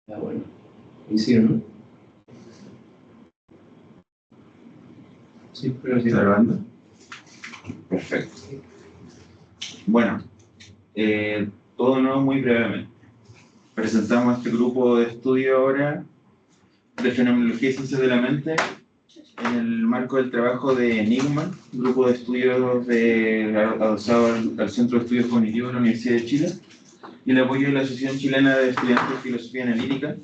Ya, bueno. ¿Y sí o no? Sí, pero sí. ¿Está grabando? Perfecto. Bueno, todo no muy brevemente. Presentamos este grupo de estudio ahora de Fenomenología y Ciencias de la Mente en el marco del trabajo de Enigma, un grupo de estudios adosado al Centro de Estudios Cognitivos de la Universidad de Chile, y el apoyo de la Asociación Chilena de Estudiantes de Filosofía Analítica.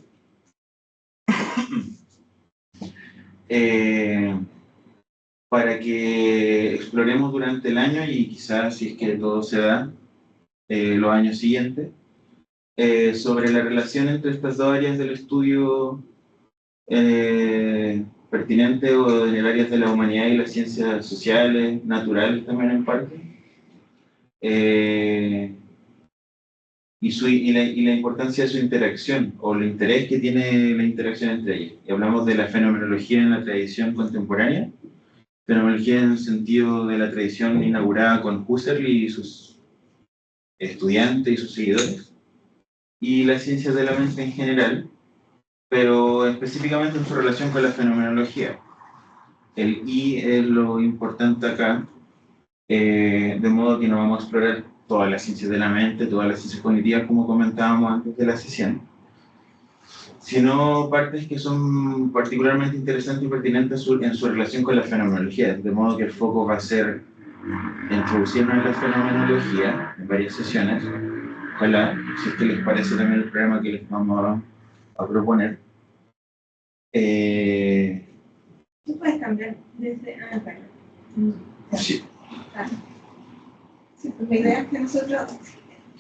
Para que exploremos durante el año y quizás, si es que todo se da, los años siguientes, sobre la relación entre estas dos áreas del estudio pertinente o en el área de la humanidad y las ciencias sociales, naturales también en parte, y la importancia de su interacción o el interés que tiene la interacción entre ellas. Y hablamos de la fenomenología en la tradición contemporánea, fenomenología en el sentido de la tradición inaugurada con Husserl y sus estudiantes y sus seguidores, y las ciencias de la mente en general, pero específicamente en su relación con la fenomenología. El I es lo importante acá, de modo que no vamos a explorar todas las ciencias de la mente, todas las ciencias cognitivas, como comentábamos antes de la sesión, sino partes que son particularmente interesantes y pertinentes en su relación con la fenomenología, de modo que el foco va a ser introducirnos en la fenomenología en varias sesiones. Ojalá, si es que les parece también el programa que les vamos a proponer. ¿Tú puedes cambiar desde... Sí. Sí, pues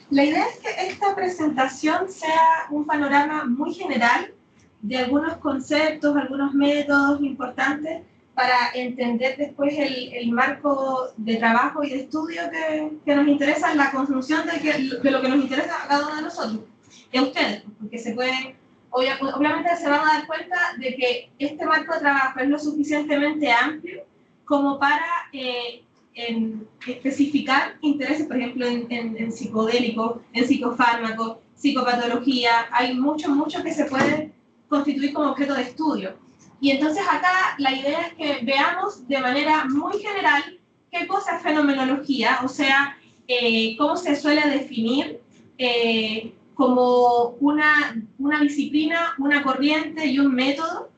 la idea es que esta presentación sea un panorama muy general de algunos conceptos, algunos métodos importantes para entender después el marco de trabajo y de estudio que nos interesa, la conclusión de lo que nos interesa a cada uno de nosotros, y a ustedes, porque se pueden, obviamente se van a dar cuenta de que este marco de trabajo es lo suficientemente amplio como para especificar intereses, por ejemplo, en psicodélicos, en psicofármacos, psicopatología. Hay mucho que se puede constituir como objeto de estudio. Y entonces acá la idea es que veamos de manera muy general qué cosa es fenomenología, o sea, cómo se suele definir como una disciplina, una corriente y un método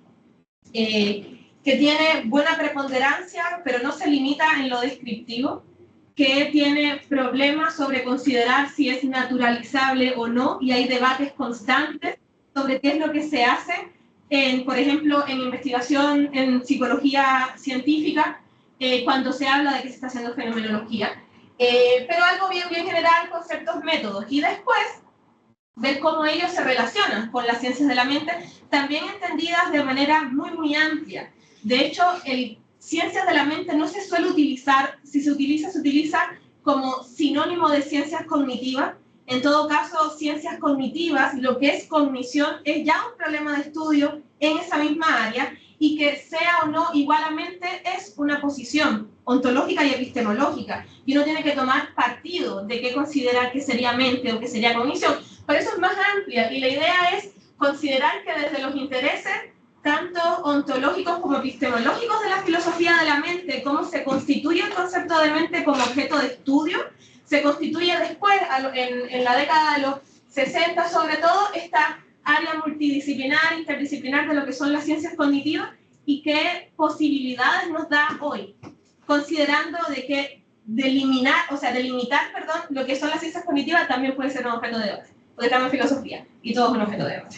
que tiene buena preponderancia, pero no se limita en lo descriptivo, que tiene problemas sobre considerar si es naturalizable o no, y hay debates constantes sobre qué es lo que se hace, por ejemplo, en investigación en psicología científica, cuando se habla de que se está haciendo fenomenología. Pero algo bien general con ciertos métodos. Y después, ver cómo ellos se relacionan con las ciencias de la mente, también entendidas de manera muy amplia. De hecho, ciencias de la mente no se suele utilizar, si se utiliza como sinónimo de ciencias cognitivas. En todo caso, ciencias cognitivas, lo que es cognición, es ya un problema de estudio en esa misma área, y que sea o no igualmente es una posición ontológica y epistemológica, y uno tiene que tomar partido de qué considerar que sería mente o que sería cognición. Por eso es más amplia, y la idea es considerar que desde los intereses tanto ontológicos como epistemológicos de la filosofía de la mente, cómo se constituye el concepto de mente como objeto de estudio, se constituye después, en la década de los 60 sobre todo, esta área multidisciplinar, interdisciplinar de lo que son las ciencias cognitivas, y qué posibilidades nos da hoy, considerando de que delimitar, lo que son las ciencias cognitivas también puede ser un objeto de debate, porque estamos en filosofía, y todo es un objeto de debate.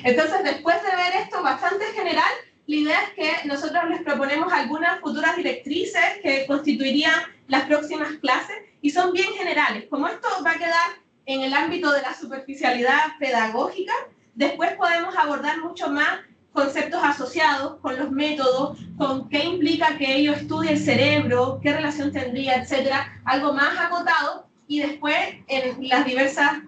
Entonces, después de ver esto bastante general, la idea es que nosotros les proponemos algunas futuras directrices que constituirían las próximas clases, y son bien generales. Como esto va a quedar en el ámbito de la superficialidad pedagógica, después podemos abordar mucho más conceptos asociados con los métodos, con qué implica que ello estudie el cerebro, qué relación tendría, etcétera, algo más acotado, y después en las diversas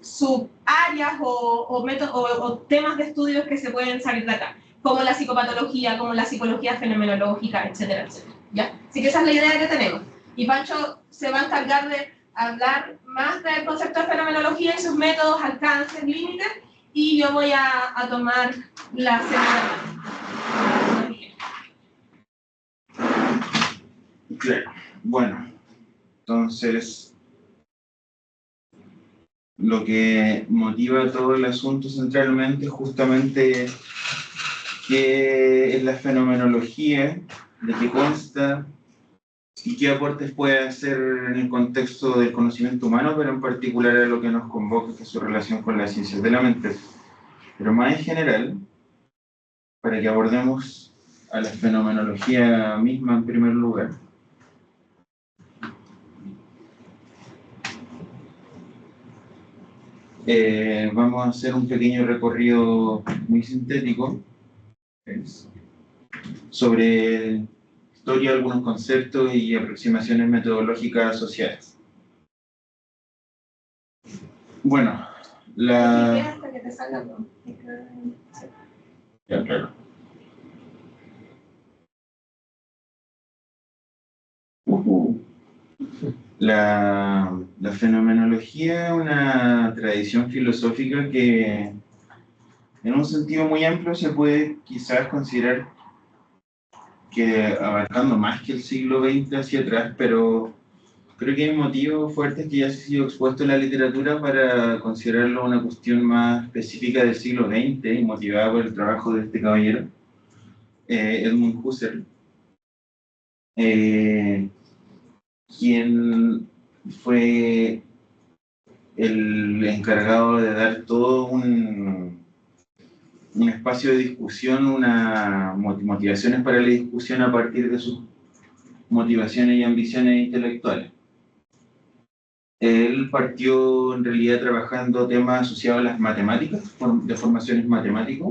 subáreas o temas de estudios que se pueden salir de acá, como la psicopatología, como la psicología fenomenológica, etcétera, etcétera, ¿ya? Así que esa es la idea que tenemos. Y Pancho se va a encargar de hablar más del concepto de fenomenología y sus métodos, alcances, límites, y yo voy a tomar la segunda. Claro. Bueno, entonces, lo que motiva todo el asunto centralmente es justamente qué es la fenomenología, de qué consta y qué aportes puede hacer en el contexto del conocimiento humano, pero en particular a lo que nos convoca, que es su relación con las ciencias de la mente. Pero más en general, para que abordemos a la fenomenología misma en primer lugar, vamos a hacer un pequeño recorrido muy sintético sobre historia, algunos conceptos y aproximaciones metodológicas asociadas. Bueno, Hasta que te salga todo. Ya, claro. La fenomenología es una tradición filosófica que, en un sentido muy amplio, se puede quizás considerar que abarcando más que el siglo XX hacia atrás, pero creo que hay motivos fuertes que ya se han sido expuestos en la literatura para considerarlo una cuestión más específica del siglo XX y motivada por el trabajo de este caballero, Edmund Husserl, quien fue el encargado de dar todo un espacio de discusión, motivaciones para la discusión a partir de sus motivaciones y ambiciones intelectuales. Él partió en realidad trabajando temas asociados a las matemáticas, de formaciones matemáticas,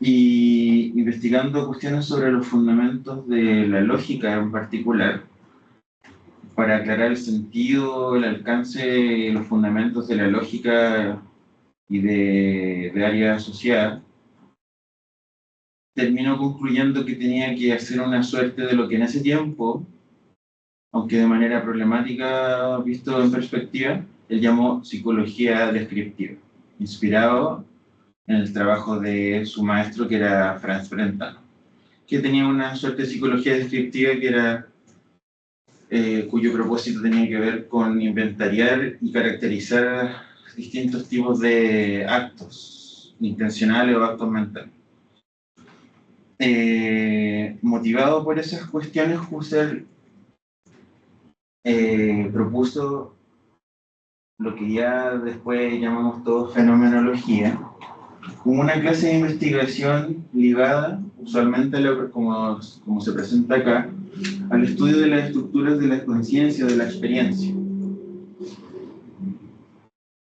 y investigando cuestiones sobre los fundamentos de la lógica en particular, para aclarar el sentido, el alcance y los fundamentos de la lógica y de área asociada. Terminó concluyendo que tenía que hacer una suerte de lo que en ese tiempo, aunque de manera problemática visto en perspectiva, él llamó psicología descriptiva, inspirado en el trabajo de su maestro, que era Franz Brentano, que tenía una suerte de psicología descriptiva que era, cuyo propósito tenía que ver con inventariar y caracterizar distintos tipos de actos intencionales o actos mentales. Motivado por esas cuestiones, Husserl propuso lo que ya después llamamos todos fenomenología, como una clase de investigación ligada, usualmente, como se presenta acá, al estudio de las estructuras de la conciencia, de la experiencia.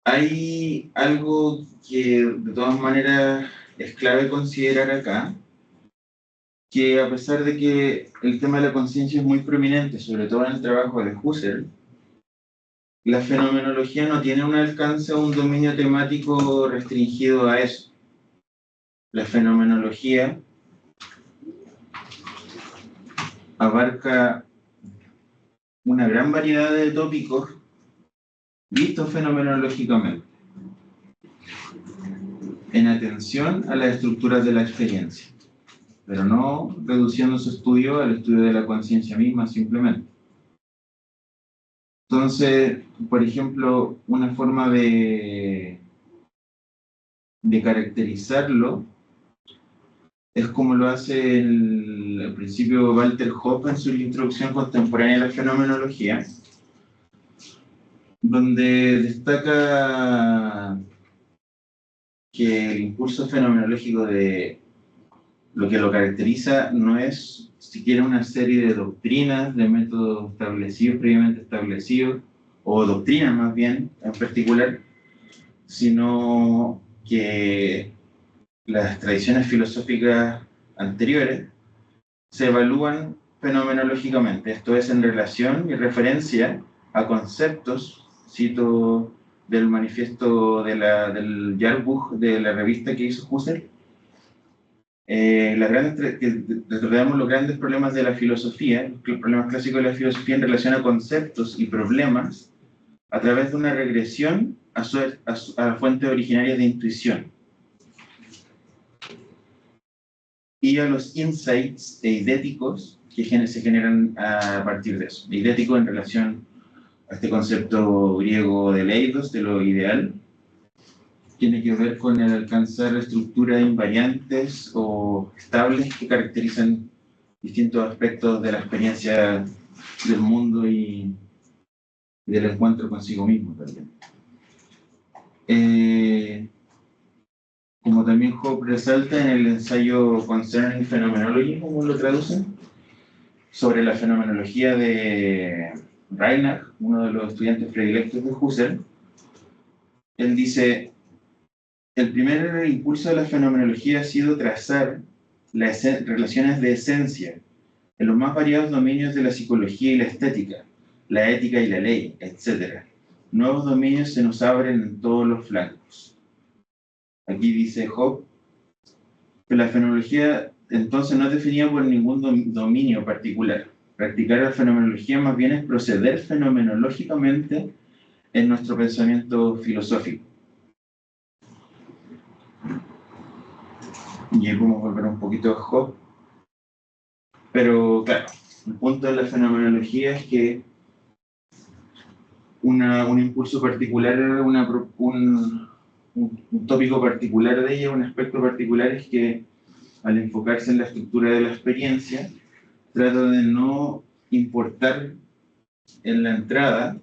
Hay algo que de todas maneras es clave considerar acá, que a pesar de que el tema de la conciencia es muy prominente, sobre todo en el trabajo de Husserl, la fenomenología no tiene un alcance o un dominio temático restringido a eso. La fenomenología abarca una gran variedad de tópicos vistos fenomenológicamente, en atención a las estructuras de la experiencia, pero no reduciendo su estudio al estudio de la conciencia misma simplemente. Entonces, por ejemplo, una forma de caracterizarlo es como lo hace al principio Walter Hoppe en su introducción contemporánea a la fenomenología, donde destaca que el impulso fenomenológico de lo que lo caracteriza no es siquiera una serie de doctrinas, de métodos establecidos, previamente establecidos, o doctrinas más bien en particular, sino que las tradiciones filosóficas anteriores se evalúan fenomenológicamente, esto es en relación y referencia a conceptos, cito del manifiesto del Jahrbuch de la revista que hizo Husserl, recordamos los grandes problemas de la filosofía, los problemas clásicos de la filosofía en relación a conceptos y problemas a través de una regresión a fuentes originarias de intuición y a los insights eidéticos que se generan a partir de eso. Eidético en relación a este concepto griego de eidos, de lo ideal, tiene que ver con el alcanzar estructuras invariantes o estables que caracterizan distintos aspectos de la experiencia del mundo y del encuentro consigo mismo también. Como también Hope resalta en el ensayo Concerning Phenomenology, como lo traducen, sobre la fenomenología de Reinach, uno de los estudiantes predilectos de Husserl, él dice: el primer impulso de la fenomenología ha sido trazar las relaciones de esencia en los más variados dominios de la psicología y la estética, la ética y la ley, etc. Nuevos dominios se nos abren en todos los flancos. Aquí dice Hope que la fenomenología entonces no es definida por ningún dominio particular. Practicar la fenomenología más bien es proceder fenomenológicamente en nuestro pensamiento filosófico. Y ahí podemos volver un poquito a Hope. Pero claro, el punto de la fenomenología es que un impulso particular, un tópico particular de ella, un aspecto particular, es que al enfocarse en la estructura de la experiencia, trata de no importar en la entrada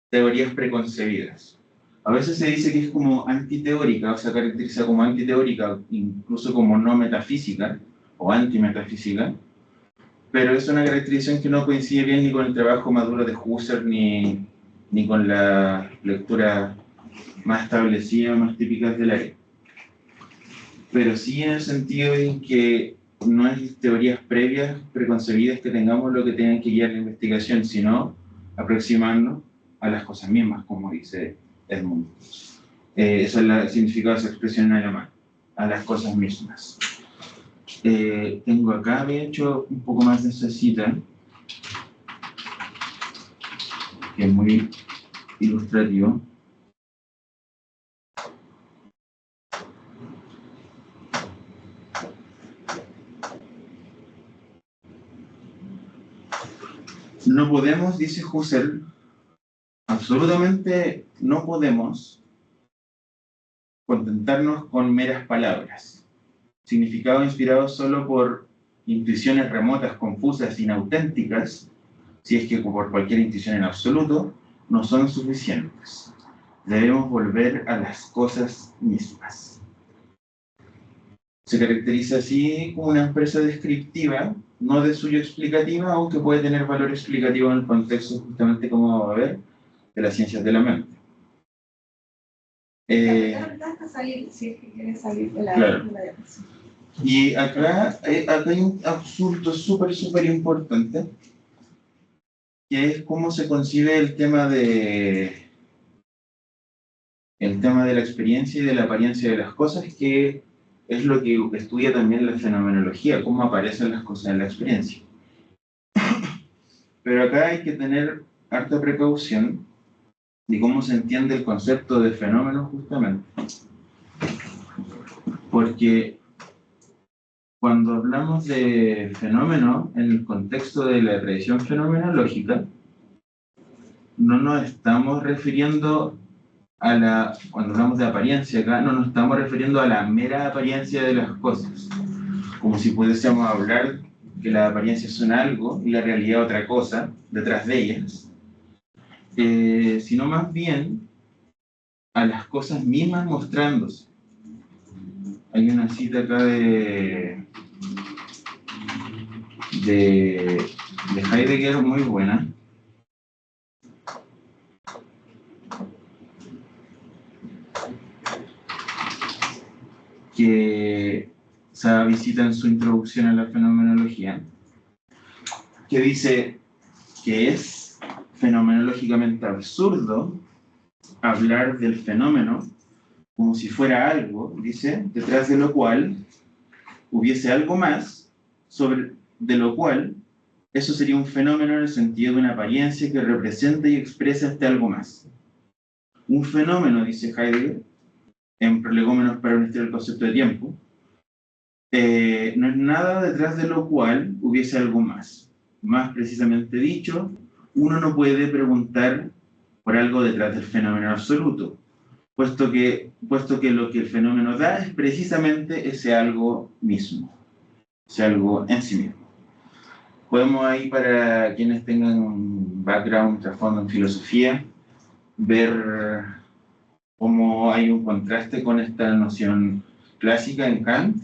teorías preconcebidas. A veces se dice que es como antiteórica, o se caracteriza como antiteórica, incluso como no metafísica o antimetafísica, pero es una caracterización que no coincide bien ni con el trabajo maduro de Husserl ni con la lectura más establecida, más típicas del área. Pero sí en el sentido en que no hay teorías previas, preconcebidas que tengamos lo que tengan que guiar la investigación, sino aproximarnos a las cosas mismas, como dice Edmund. Eso es el significado de esa expresión en alemán, a las cosas mismas. Tengo acá, de hecho, un poco más de esa cita, que es muy ilustrativo. No podemos, dice Husserl, absolutamente no podemos contentarnos con meras palabras, significado inspirado solo por intuiciones remotas, confusas, inauténticas, si es que por cualquier intuición en absoluto, no son suficientes. Debemos volver a las cosas mismas. Se caracteriza así como una empresa descriptiva, no de suyo explicativa, aunque puede tener valor explicativo en el contexto, justamente como vamos a ver, de las ciencias de la mente. Claro. Y acá hay un asunto súper importante, que es cómo se concibe el tema de la experiencia y de la apariencia de las cosas, que es lo que estudia también la fenomenología, cómo aparecen las cosas en la experiencia. Pero acá hay que tener harta precaución de cómo se entiende el concepto de fenómeno, justamente. Porque cuando hablamos de fenómeno en el contexto de la tradición fenomenológica, no nos estamos refiriendo cuando hablamos de apariencia acá, no nos estamos refiriendo a la mera apariencia de las cosas, como si pudiésemos hablar que las apariencias son algo y la realidad otra cosa detrás de ellas, sino más bien a las cosas mismas mostrándose. Hay una cita acá de Heidegger muy buena, que se visita en su introducción a la fenomenología, que dice que es fenomenológicamente absurdo hablar del fenómeno como si fuera algo, dice, detrás de lo cual hubiese algo más, de lo cual eso sería un fenómeno en el sentido de una apariencia que representa y expresa este algo más. Un fenómeno, dice Heidegger, en Prolegómenos para una historia del concepto de tiempo, no es nada detrás de lo cual hubiese algo más. Más precisamente dicho, uno no puede preguntar por algo detrás del fenómeno absoluto, puesto que lo que el fenómeno da es precisamente ese algo mismo, ese algo en sí mismo. Podemos ahí, para quienes tengan un background, trasfondo en filosofía, ver cómo hay un contraste con esta noción clásica en Kant,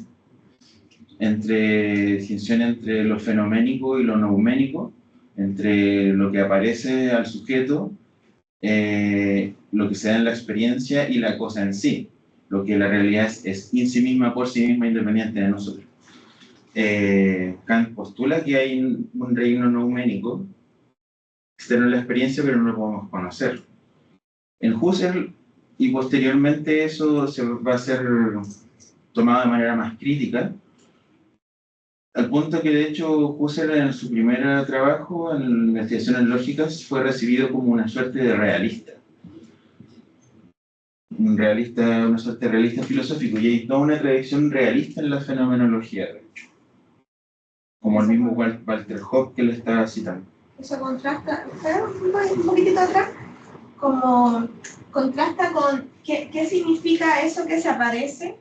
distinción entre lo fenoménico y lo nouménico, entre lo que aparece al sujeto, lo que se da en la experiencia y la cosa en sí, lo que la realidad es en sí misma, por sí misma, independiente de nosotros. Kant postula que hay un reino nouménico externo en la experiencia, pero no lo podemos conocer. En Husserl, y posteriormente eso se va a ser tomado de manera más crítica, al punto que de hecho Husserl en su primer trabajo en investigaciones lógicas fue recibido como una suerte de realista. Una suerte de realista filosófico, y hay toda una tradición realista en la fenomenología, de hecho. Como el mismo Walter Hoppe que le estaba citando. Eso contrasta, un poquitito atrás, como contrasta con qué significa eso que se aparece.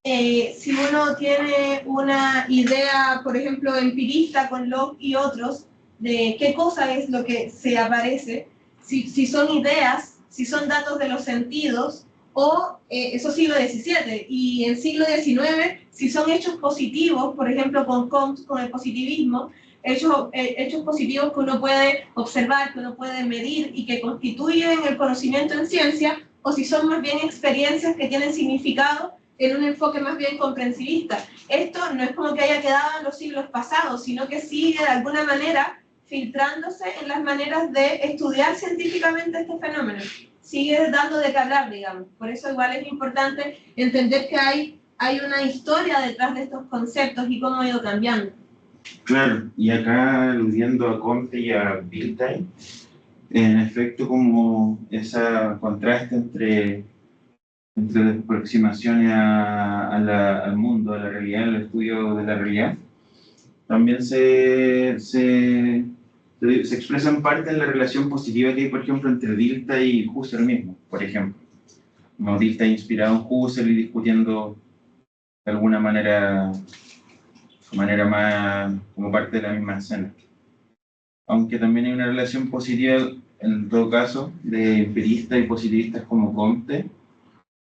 Si uno tiene una idea, por ejemplo, empirista con Locke y otros, de qué cosa es lo que se aparece, si son ideas, si son datos de los sentidos, o eso siglo XVII, y en siglo XIX, si son hechos positivos, por ejemplo, con Comte, con el positivismo, hechos positivos que uno puede observar, que uno puede medir y que constituyen el conocimiento en ciencia, o si son más bien experiencias que tienen significado en un enfoque más bien comprensivista. Esto no es como que haya quedado en los siglos pasados, sino que sigue de alguna manera filtrándose en las maneras de estudiar científicamente este fenómeno. Sigue dando de qué hablar, digamos. Por eso igual es importante entender que hay una historia detrás de estos conceptos y cómo ha ido cambiando. Claro, y acá aludiendo a Comte y a Bilstein, en efecto, como ese contraste entre las aproximaciones al mundo, a la realidad, al estudio de la realidad, también se expresa en parte en la relación positiva que hay, por ejemplo, entre Dilthey y Husserl mismo, por ejemplo. Como Dilthey inspirado en Husserl y discutiendo de alguna manera más como parte de la misma escena. Aunque también hay una relación positiva, en todo caso, de empiristas y positivistas como Comte,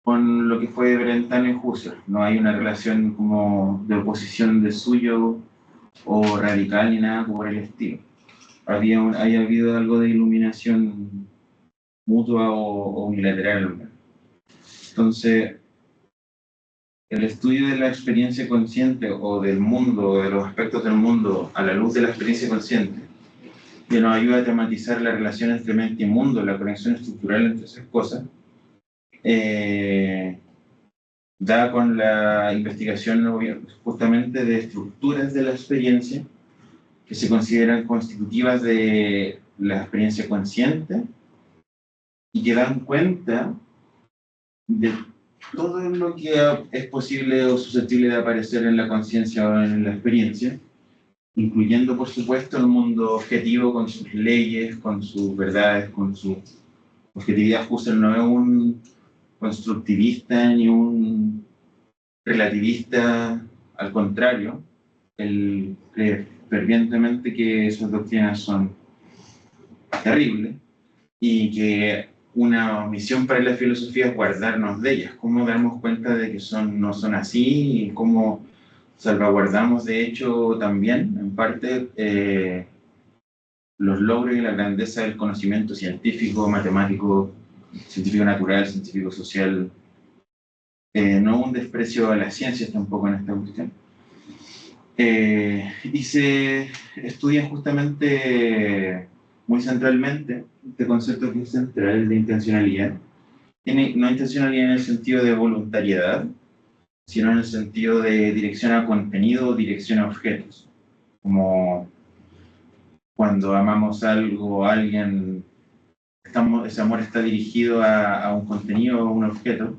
con lo que fue Brentano y Husserl. No hay una relación como de oposición de suyo o radical ni nada por el estilo. Haya habido algo de iluminación mutua o unilateral. Entonces, el estudio de la experiencia consciente o del mundo, o de los aspectos del mundo a la luz de la experiencia consciente, que nos ayuda a tematizar la relación entre mente y mundo, la conexión estructural entre esas cosas, da con la investigación justamente de estructuras de la experiencia que se consideran constitutivas de la experiencia consciente y que dan cuenta de todo lo que es posible o susceptible de aparecer en la conciencia o en la experiencia, incluyendo, por supuesto, el mundo objetivo con sus leyes, con sus verdades, con su objetividad. Husserl no es un constructivista ni un relativista, al contrario, él cree fervientemente que esas doctrinas son terribles y que una misión para la filosofía es guardarnos de ellas. ¿Cómo darnos cuenta de que no son así? Y cómo salvaguardamos, de hecho, también, en parte, los logros y la grandeza del conocimiento científico, matemático, científico natural, científico social. No un desprecio a las ciencias tampoco en esta cuestión. Y se estudia justamente, muy centralmente, este concepto que es central de intencionalidad. No intencionalidad en el sentido de voluntariedad, sino en el sentido de dirección a contenido o dirección a objetos. Como cuando amamos algo o a alguien, ese amor está dirigido a un contenido o a un objeto,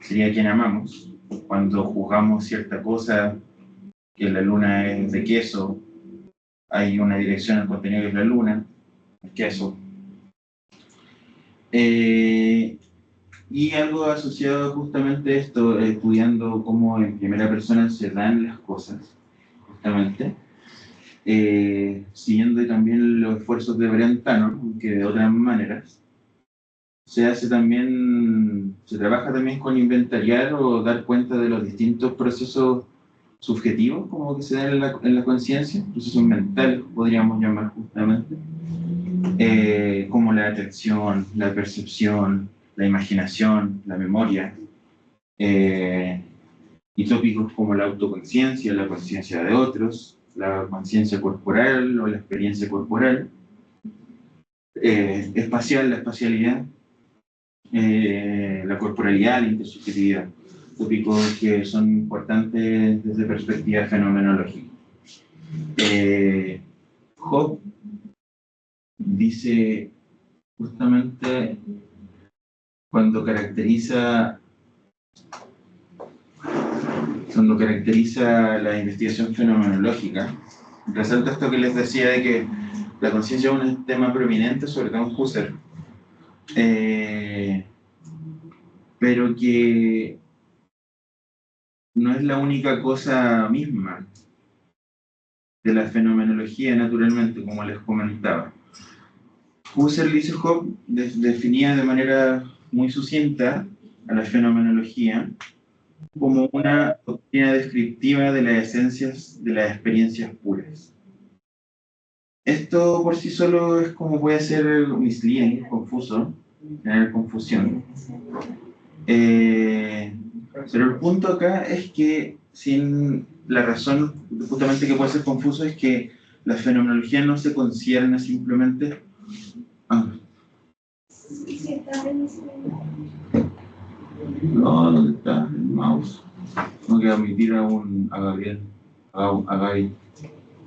sería quien amamos. Cuando juzgamos cierta cosa, que la luna es de queso, hay una dirección al contenido que es la luna, el queso. Y algo asociado justamente a esto, estudiando cómo en primera persona se dan las cosas, justamente, siguiendo también los esfuerzos de Brentano, que de otras maneras, se trabaja también con inventariar o dar cuenta de los distintos procesos subjetivos como que se dan en la conciencia, procesos mentales podríamos llamar justamente, como la atención, la percepción, la imaginación, la memoria, y tópicos como la autoconciencia, la conciencia de otros, la conciencia corporal o la experiencia corporal, espacial, la espacialidad, la corporalidad, la intersubjetividad, tópicos que son importantes desde perspectiva fenomenológica. Hobbes dice justamente cuando caracteriza la investigación fenomenológica, resalta esto que les decía de que la conciencia es un tema prominente, sobre todo en Husserl, pero que no es la única cosa misma de la fenomenología, naturalmente, como les comentaba. Husserl, dice Hobbes, definía de manera muy sucinta a la fenomenología como una doctrina descriptiva de las esencias de las experiencias puras. Esto por sí solo es como puede ser misleading, confuso, tener confusión. Pero el punto acá es que sin la razón, justamente que puede ser confuso, es que la fenomenología no se concierne simplemente... No, ¿dónde está el mouse? Tengo que admitir a Gabriel, a Gaby.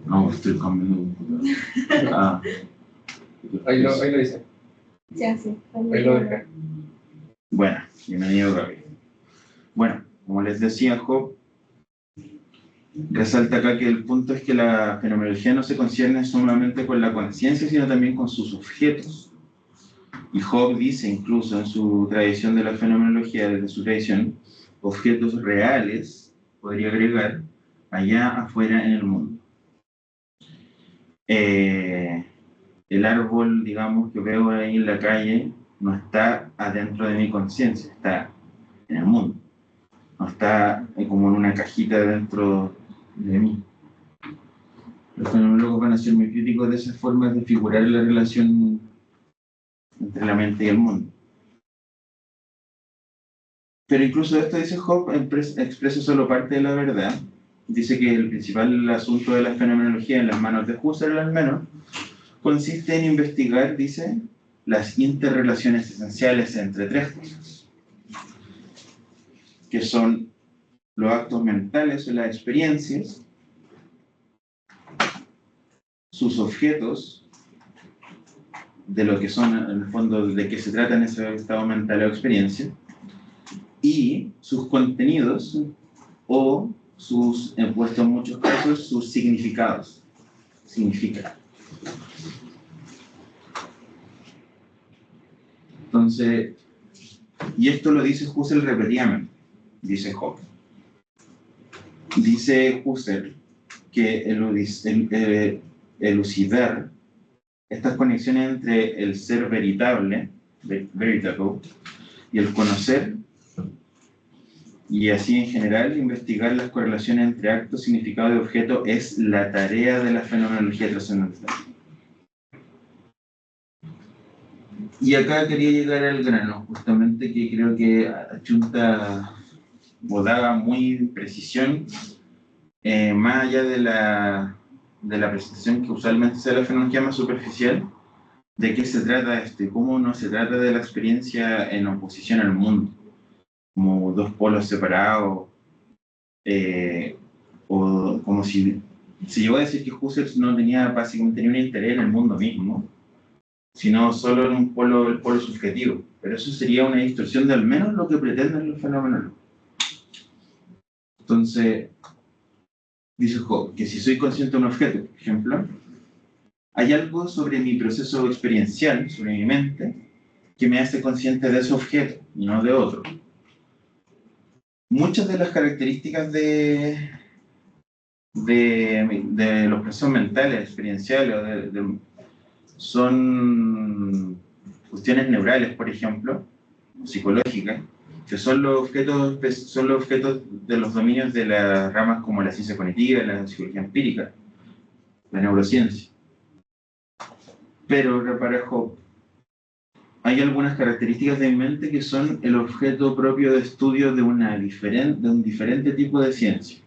No, estoy cambiando. Ahí lo dice. Ya, sí. Ahí lo dejé. Bueno, bienvenido Gaby. Bueno, como les decía, Hobbes resalta acá que el punto es que la fenomenología no se concierne solamente con la conciencia, sino también con sus objetos. Y Hobbes dice incluso en su tradición de la fenomenología, desde su tradición, objetos reales, podría agregar, allá afuera en el mundo. El árbol, digamos, que veo ahí en la calle, no está adentro de mi conciencia, está en el mundo. No está como en una cajita dentro de mí. Los fenomenólogos van a ser muy críticos de esas formas de figurar la relación entre la mente y el mundo. Pero incluso esto, dice Hobbes, expresa solo parte de la verdad. Dice que el principal asunto de la fenomenología, en las manos de Husserl al menos, consiste en investigar, dice, las interrelaciones esenciales entre tres cosas, que son los actos mentales o las experiencias, sus objetos, de lo que son, en el fondo, de qué se trata en ese estado mental o experiencia, y sus contenidos, o sus, en puesto en muchos casos, sus significados. Significa. Entonces, y esto lo dice Husserl repetidamente, dice Hobbes. Dice Husserl que elucidar estas conexiones entre el ser veritable, veritable, y el conocer, y así en general investigar las correlaciones entre acto, significado y objeto es la tarea de la fenomenología trascendental. Y acá quería llegar al grano, justamente, que creo que achunta o da muy precisión, más allá de la presentación que usualmente se da la fenomenología más superficial, de qué se trata esto y cómo no se trata de la experiencia en oposición al mundo, como dos polos separados, o como si se llegó a decir que Husserl no tenía básicamente ni un interés en el mundo mismo, sino solo en el polo subjetivo. Pero eso sería una distorsión de al menos lo que pretenden los fenomenólogos. Entonces, dice Hobbes que si soy consciente de un objeto, por ejemplo, hay algo sobre mi proceso experiencial, sobre mi mente, que me hace consciente de ese objeto y no de otro. Muchas de las características de los procesos mentales, experienciales, son cuestiones neurales, por ejemplo, psicológicas, que son los objetos de los dominios de las ramas como la ciencia cognitiva, la psicología empírica, la neurociencia. Pero, para Hobbes, hay algunas características de mi mente que son el objeto propio de estudio de un diferente tipo de ciencia.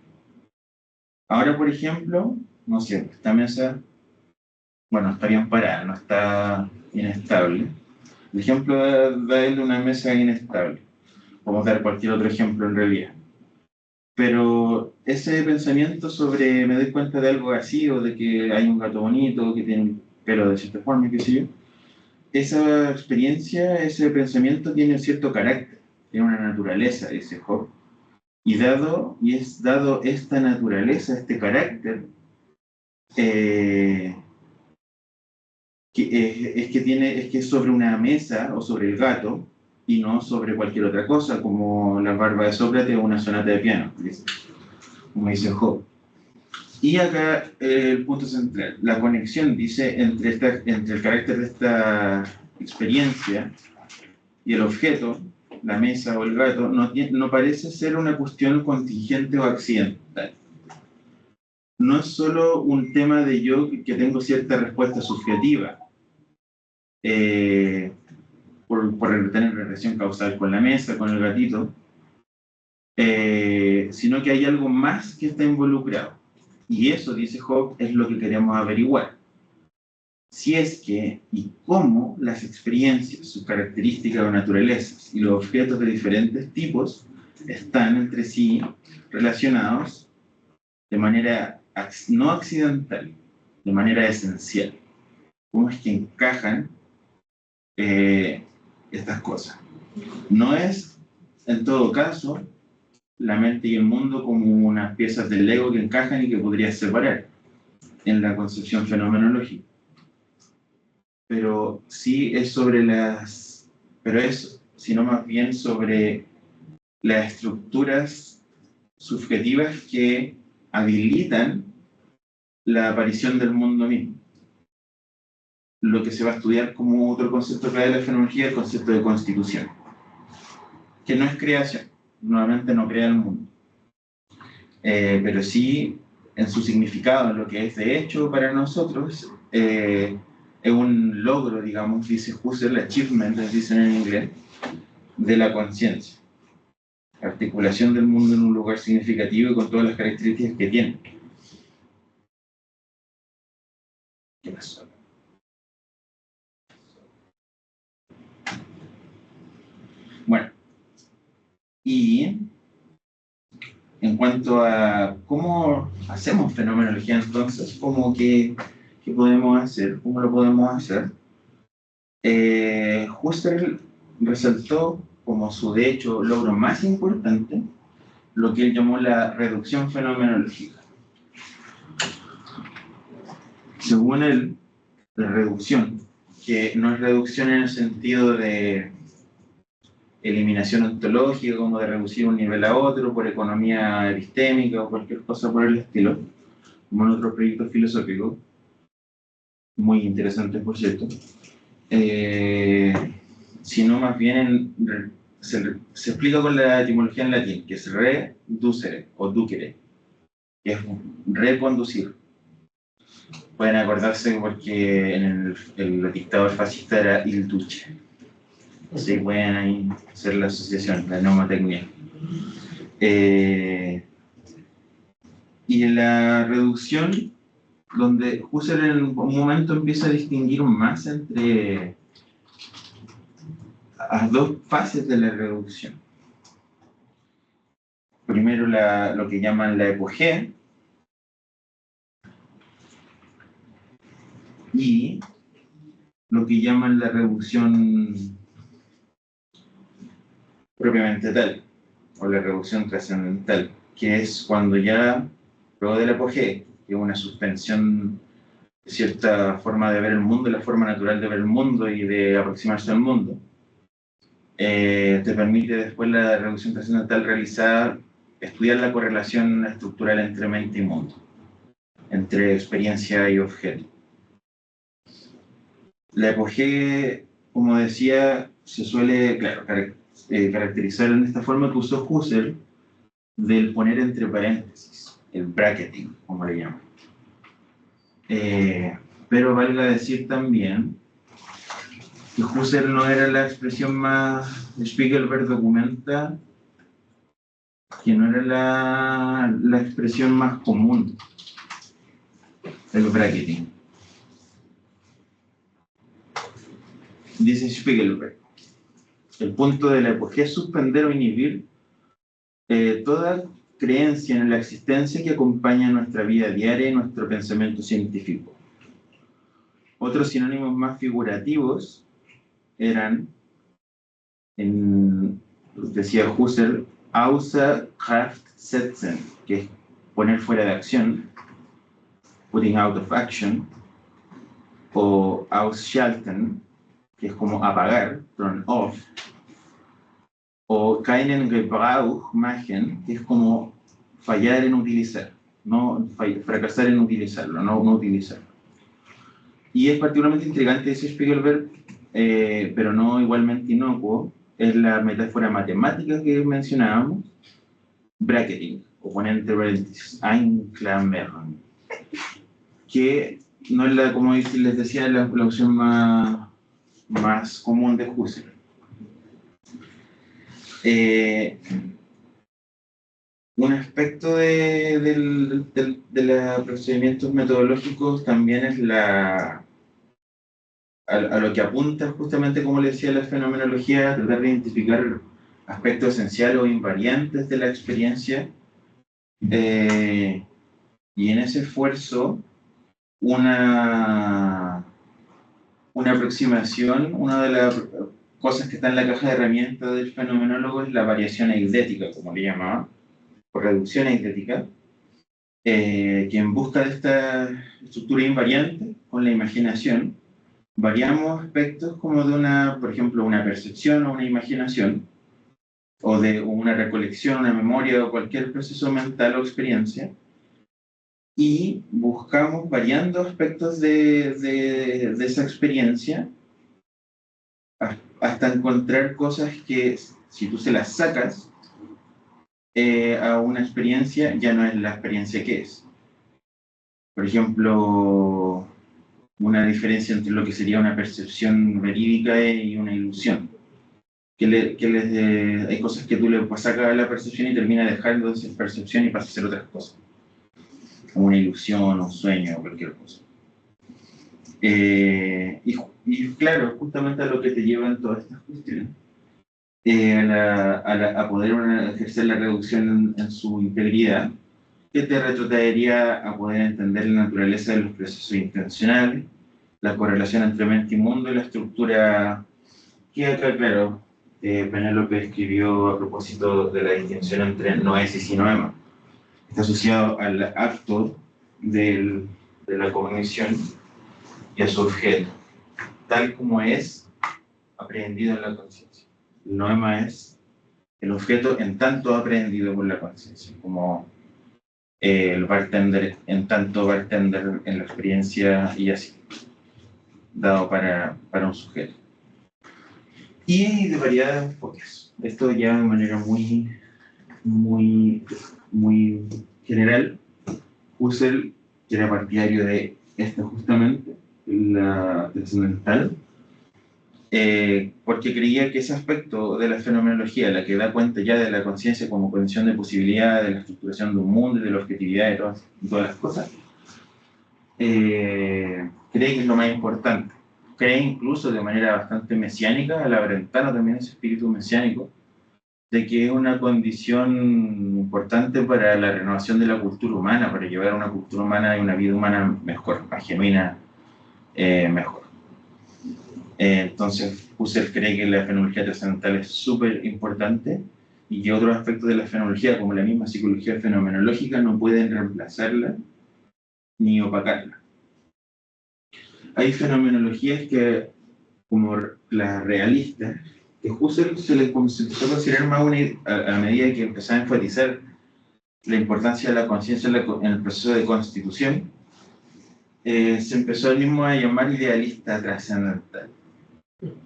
Ahora, por ejemplo, no sé, esta mesa, bueno, está bien parada, no está inestable. El ejemplo da él de una mesa inestable. Podemos dar cualquier otro ejemplo en realidad. Pero ese pensamiento sobre me doy cuenta de algo así, o de que hay un gato bonito, que tiene un pelo de cierta forma, qué sé yo, esa experiencia, ese pensamiento tiene cierto carácter, tiene una naturaleza, dice Hobbes. Y es dado esta naturaleza, este carácter, es que es sobre una mesa o sobre el gato y no sobre cualquier otra cosa, como la barba de Sócrates o una sonata de piano, como dice Hobbes. Y acá el punto central, la conexión, dice, entre el carácter de esta experiencia y el objeto, la mesa o el gato, no parece ser una cuestión contingente o accidental. No es solo un tema de yo que tengo cierta respuesta subjetiva, por tener relación causal con la mesa, con el gatito, sino que hay algo más que está involucrado. Y eso, dice Hobbes, es lo que queremos averiguar. Si es que y cómo las experiencias, sus características o naturalezas y los objetos de diferentes tipos están entre sí relacionados de manera no accidental, de manera esencial. ¿Cómo es que encajan estas cosas? No es, en todo caso, la mente y el mundo como unas piezas del Lego que encajan y que podrías separar en la concepción fenomenológica. Pero sí es sino más bien sobre las estructuras subjetivas que habilitan la aparición del mundo mismo. Lo que se va a estudiar como otro concepto clave de la fenomenología es el concepto de constitución, que no es creación, nuevamente no crea el mundo, pero sí en su significado, lo que es de hecho para nosotros, es un logro, digamos, dice Husserl, achievement, dicen en inglés, de la conciencia. Articulación del mundo en un lugar significativo y con todas las características que tiene. ¿Qué pasó? Bueno, y en cuanto a cómo hacemos fenomenología entonces, ¿qué podemos hacer? ¿Cómo lo podemos hacer? Husserl resaltó como su, de hecho, logro más importante lo que él llamó la reducción fenomenológica. Según él, la reducción, que no es reducción en el sentido de eliminación ontológica, como de reducir un nivel a otro por economía epistémica o cualquier cosa por el estilo, como en otros proyectos filosóficos, muy interesantes por cierto, sino más bien se explica con la etimología en latín, que es reducere o ducere, que es reconducir. Pueden acordarse porque en el dictador fascista era il duce. Sí, pueden ahí hacer la asociación, la mnemotecnia. Y en la reducción, donde Husserl en un momento empieza a distinguir más entre las dos fases de la reducción. Primero lo que llaman la epogea, y lo que llaman la reducción propiamente tal, o la reducción trascendental, que es cuando ya, luego del apogeo, que es una suspensión de cierta forma de ver el mundo, la forma natural de ver el mundo y de aproximarse al mundo, te permite después la reducción trascendental realizar, estudiar la correlación estructural entre mente y mundo, entre experiencia y objeto. La apogeo, como decía, se suele, claro, caracterizar en esta forma que usó Husserl del poner entre paréntesis, el bracketing, como le llaman. Pero valga decir también que Husserl no era la expresión más, Spiegelberg documenta que no era la expresión más común, el bracketing. Dice Spiegelberg, el punto de la apogeo es suspender o inhibir toda creencia en la existencia que acompaña nuestra vida diaria y nuestro pensamiento científico. Otros sinónimos más figurativos eran, decía Husserl, außer Kraft setzen, que es poner fuera de acción, putting out of action, o ausschalten, que es como apagar, turn off, o keinen Gebrauch machen, que es como fallar en utilizar, no fracasar en utilizarlo, no utilizarlo. Y es particularmente intrigante, dice Spiegelberg, pero no igualmente inocuo, es la metáfora matemática que mencionábamos, bracketing, o poner entre paréntesis, einklammern, que no es la, como les decía, la opción más común de Husserl. Un aspecto de los procedimientos metodológicos también es a lo que apunta justamente, como le decía, la fenomenología, tratar de identificar aspectos esenciales o invariantes de la experiencia, y en ese esfuerzo una aproximación, una de las cosas que está en la caja de herramientas del fenomenólogo es la variación eidética, como le llamaba, o reducción eidética, que en busca de esta estructura invariante, con la imaginación, variamos aspectos como de por ejemplo, una percepción o una imaginación, o de una recolección, una memoria o cualquier proceso mental o experiencia, y buscamos variando aspectos de esa experiencia hasta encontrar cosas que, si tú se las sacas a una experiencia, ya no es la experiencia que es. Por ejemplo, una diferencia entre lo que sería una percepción verídica y una ilusión. Hay cosas que tú le sacas a la percepción y termina dejando de ser percepción y pasa a ser otras cosas. Como una ilusión, un sueño o cualquier cosa. Y claro, justamente a lo que te llevan todas estas cuestiones, a poder ejercer la reducción en su integridad, que te retrotraería a poder entender la naturaleza de los procesos intencionales, la correlación entre mente y mundo y la estructura que acá, claro, Penélope escribió a propósito de la distinción entre noesis y noema. Está asociado al acto de la cognición y a su objeto, tal como es aprehendido en la conciencia. El noema es el objeto en tanto aprehendido por la conciencia, como el bartender en tanto bartender en la experiencia y así, dado para un sujeto. Y de variados enfoques. Esto ya de manera muy general. Husserl, que era partidario de esto justamente, la trascendental, porque creía que ese aspecto de la fenomenología, la que da cuenta ya de la conciencia como condición de posibilidad, de la estructuración de un mundo y de la objetividad de todas las cosas, cree que es lo más importante. Cree incluso de manera bastante mesiánica, a la Brentano también ese espíritu mesiánico, de que es una condición importante para la renovación de la cultura humana, para llevar una cultura humana y una vida humana mejor, más genuina, mejor. Entonces, Husserl cree que la fenomenología trascendental es súper importante y que otros aspectos de la fenomenología, como la misma psicología fenomenológica, no pueden reemplazarla ni opacarla. Hay fenomenologías que, como la realista, que Husserl se le empezó a considerar más a medida que empezaba a enfatizar la importancia de la conciencia en el proceso de constitución, se empezó él mismo a llamar idealista trascendental.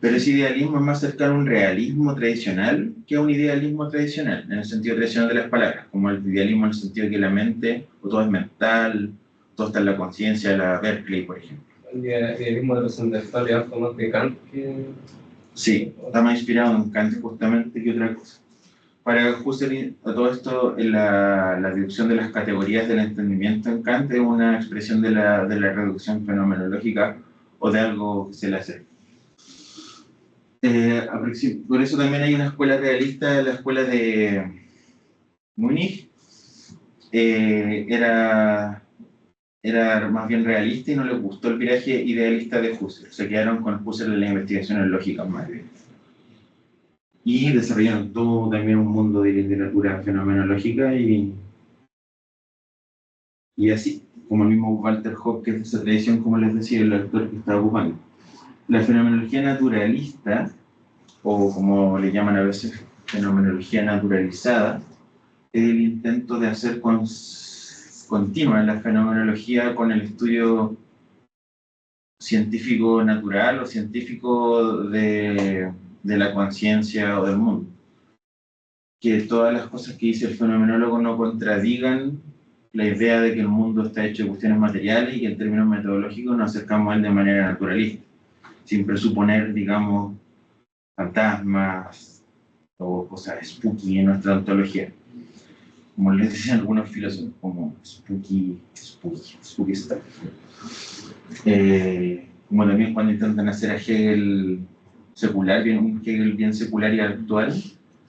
Pero ese idealismo es más cercano a un realismo tradicional que a un idealismo tradicional, en el sentido tradicional de las palabras, como el idealismo en el sentido de que la mente, o todo es mental, todo está en la conciencia de la Berkeley, por ejemplo. El idealismo trascendental es algo más de Kant que... Sí, está más inspirado en Kant justamente que otra cosa. Para Husserl, todo esto, la reducción de las categorías del entendimiento en Kant es una expresión de la reducción fenomenológica o de algo que se le hace. Por eso también hay una escuela realista, la escuela de Múnich, era más bien realista y no les gustó el viraje idealista de Husserl. Se quedaron con Husserl en las investigaciones lógicas más bien. Y desarrollaron todo también un mundo de literatura fenomenológica y así, como el mismo Walter Hopkins, de esa tradición, como les decía, el autor que estaba ocupando. La fenomenología naturalista, o como le llaman a veces fenomenología naturalizada, es el intento de hacer continua la fenomenología con el estudio científico natural o científico de la conciencia o del mundo. Que todas las cosas que dice el fenomenólogo no contradigan la idea de que el mundo está hecho de cuestiones materiales y que en términos metodológicos nos acercamos a él de manera naturalista, sin presuponer, digamos, fantasmas o cosas spooky en nuestra ontología. Como les dicen algunos filósofos, como spooky stuff. Como también cuando intentan hacer a Hegel secular, un Hegel bien secular y actual,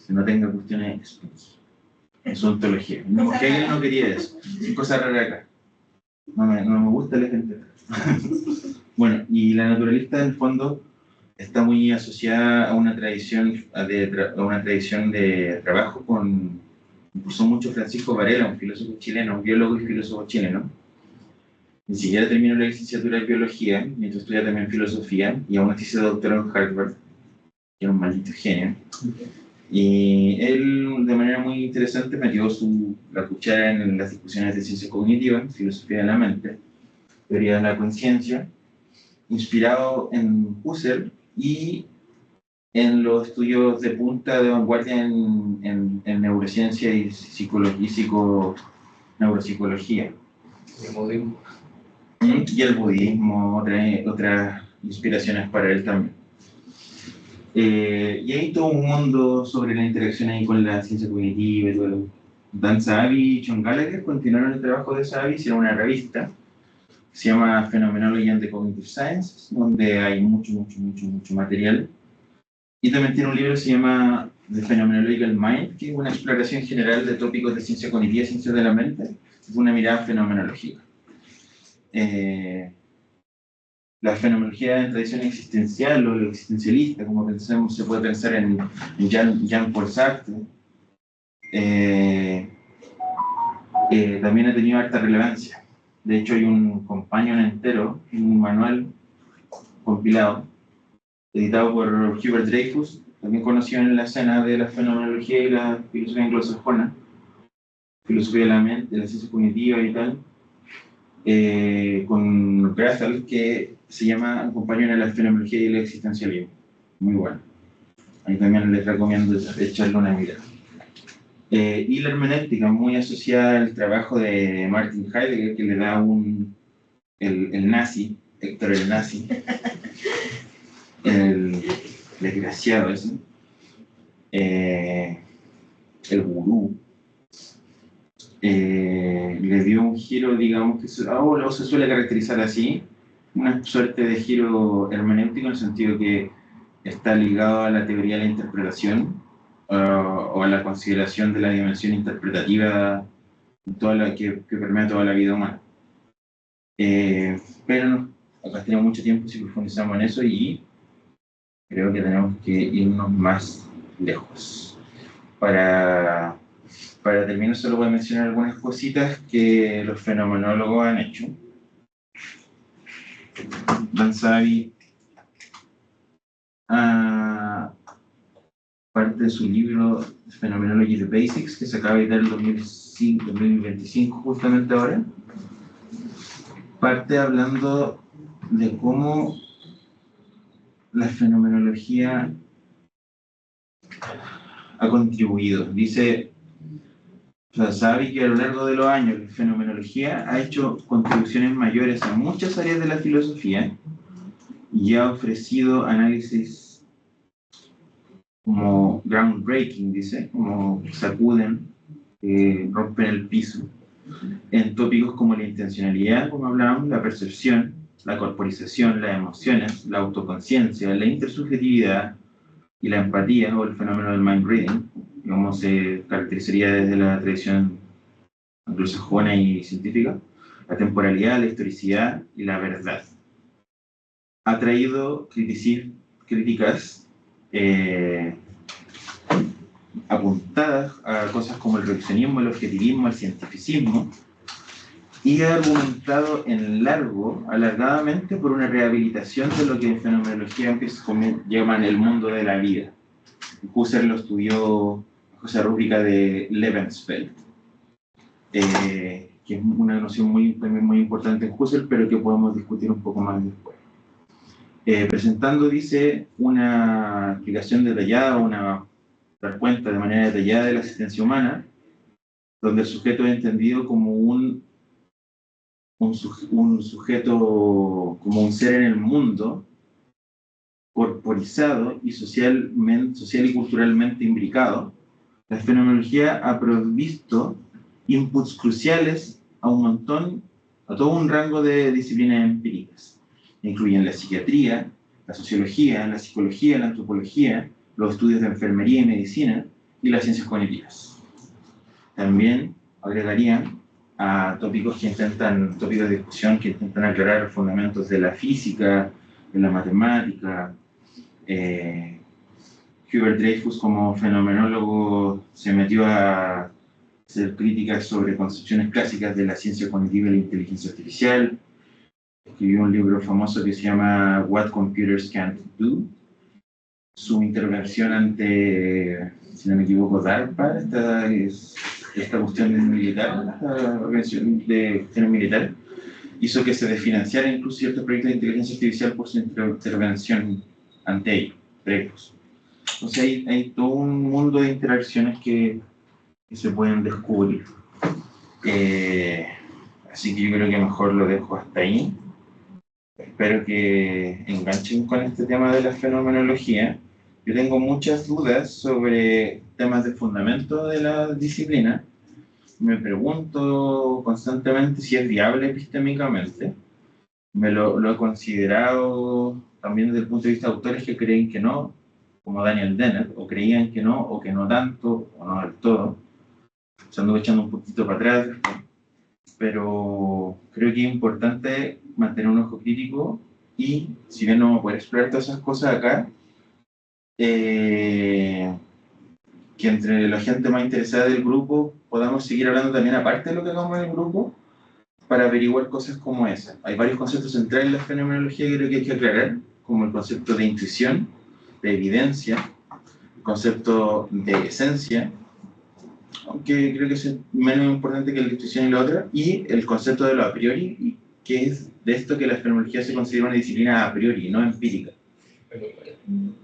que no tenga cuestiones spooky en su ontología. No, Hegel no quería eso, es cosa rara acá. No me gusta la gente. Bueno, y la naturalista en el fondo está muy asociada a una tradición de trabajo impulsó mucho Francisco Varela, un filósofo chileno, un biólogo y filósofo chileno. Ni siquiera terminó la licenciatura en biología, mientras estudia también filosofía, y aún así se doctoró en Harvard, que era un maldito genio. Y él, de manera muy interesante, metió la cuchara en las discusiones de ciencia cognitiva, filosofía de la mente, teoría de la conciencia, inspirado en Husserl y en los estudios de punta de vanguardia en neurociencia y neuropsicología. El budismo. Y el budismo, otras inspiraciones para él también. Y hay todo un mundo sobre la interacción ahí con la ciencia cognitiva y todo lo. Dan Zahavi y John Gallagher continuaron el trabajo de Zahavi, hicieron una revista que se llama Phenomenology and the Cognitive Sciences, donde hay mucho material. Y también tiene un libro que se llama The Phenomenological Mind, que es una exploración general de tópicos de ciencia cognitiva y ciencias de la mente, con una mirada fenomenológica. La fenomenología en tradición existencial o lo existencialista, como pensamos, se puede pensar en Jean-Paul Sartre, también ha tenido harta relevancia. De hecho, hay un companion entero, un manual compilado, editado por Hubert Dreyfus, también conocido en la escena de la fenomenología y la filosofía anglosajona, filosofía de la mente, de la ciencia cognitiva y tal, con Grathel, que se llama Companion en la fenomenología y el existencialismo. Muy bueno. Ahí también les recomiendo echarle una mirada. Y la hermenéutica, muy asociada al trabajo de Martin Heidegger, que le da el nazi, Héctor el nazi, el desgraciado ese, el gurú, le dio un giro, digamos, que se suele caracterizar así, una suerte de giro hermenéutico en el sentido que está ligado a la teoría de la interpretación o a la consideración de la dimensión interpretativa que permea toda la vida humana. Pero acá tenemos mucho tiempo si profundizamos en eso y creo que tenemos que irnos más lejos. Para terminar, solo voy a mencionar algunas cositas que los fenomenólogos han hecho. Dan Savi, parte de su libro Phenomenology the Basics, que se acaba de editar en 2025, justamente ahora, parte hablando de cómo la fenomenología ha contribuido. Dice Savi que a lo largo de los años la fenomenología ha hecho contribuciones mayores a muchas áreas de la filosofía y ha ofrecido análisis como groundbreaking, dice, como sacuden, rompen el piso, en tópicos como la intencionalidad, como hablábamos, la percepción, la corporización, las emociones, la autoconciencia, la intersubjetividad y la empatía, o el fenómeno del mind reading, como se caracterizaría desde la tradición anglosajona y científica, la temporalidad, la historicidad y la verdad. Ha traído críticas apuntadas a cosas como el reduccionismo, el objetivismo, el cientificismo, y ha argumentado alargadamente por una rehabilitación de lo que en fenomenología llaman el mundo de la vida. Husserl lo estudió bajo esa rúbrica de Lebenswelt, que es una noción también muy importante en Husserl, pero que podemos discutir un poco más después. Presentando, dice, una explicación detallada, dar cuenta de manera detallada de la existencia humana, donde el sujeto es entendido como un sujeto, como un ser en el mundo, corporizado y social y culturalmente imbricado. La fenomenología ha provisto inputs cruciales a todo un rango de disciplinas empíricas. Incluyen la psiquiatría, la sociología, la psicología, la antropología, los estudios de enfermería y medicina y las ciencias cognitivas. También agregarían a tópicos de discusión que intentan aclarar fundamentos de la física, de la matemática. Hubert Dreyfus, como fenomenólogo, se metió a hacer críticas sobre concepciones clásicas de la ciencia cognitiva y la inteligencia artificial. Escribió un libro famoso que se llama What Computers Can't Do. Su intervención ante, si no me equivoco, DARPA, esta cuestión militar, esta organización de cuestiones militares, hizo que se desfinanciara incluso ciertos proyectos de inteligencia artificial por su intervención ante ellos, proyectos. Entonces hay todo un mundo de interacciones que se pueden descubrir. Así que yo creo que mejor lo dejo hasta ahí. Espero que enganchen con este tema de la fenomenología. Yo tengo muchas dudas sobre temas de fundamento de la disciplina. Me pregunto constantemente si es viable epistémicamente. Lo he considerado también desde el punto de vista de autores que creen que no, como Daniel Dennett, o creían que no, o que no tanto, o no del todo. Se anduve echando un poquito para atrás, pero creo que es importante mantener un ojo crítico y, si bien no vamos a poder explorar todas esas cosas acá, que entre la gente más interesada del grupo podamos seguir hablando también aparte de lo que hagamos en el grupo para averiguar cosas como esas. Hay varios conceptos centrales en la fenomenología que creo que hay que aclarar, como el concepto de intuición, de evidencia, el concepto de esencia, aunque creo que es menos importante que la intuición y la otra, y el concepto de lo a priori, que es de esto que la fenomenología se considera una disciplina a priori, no empírica.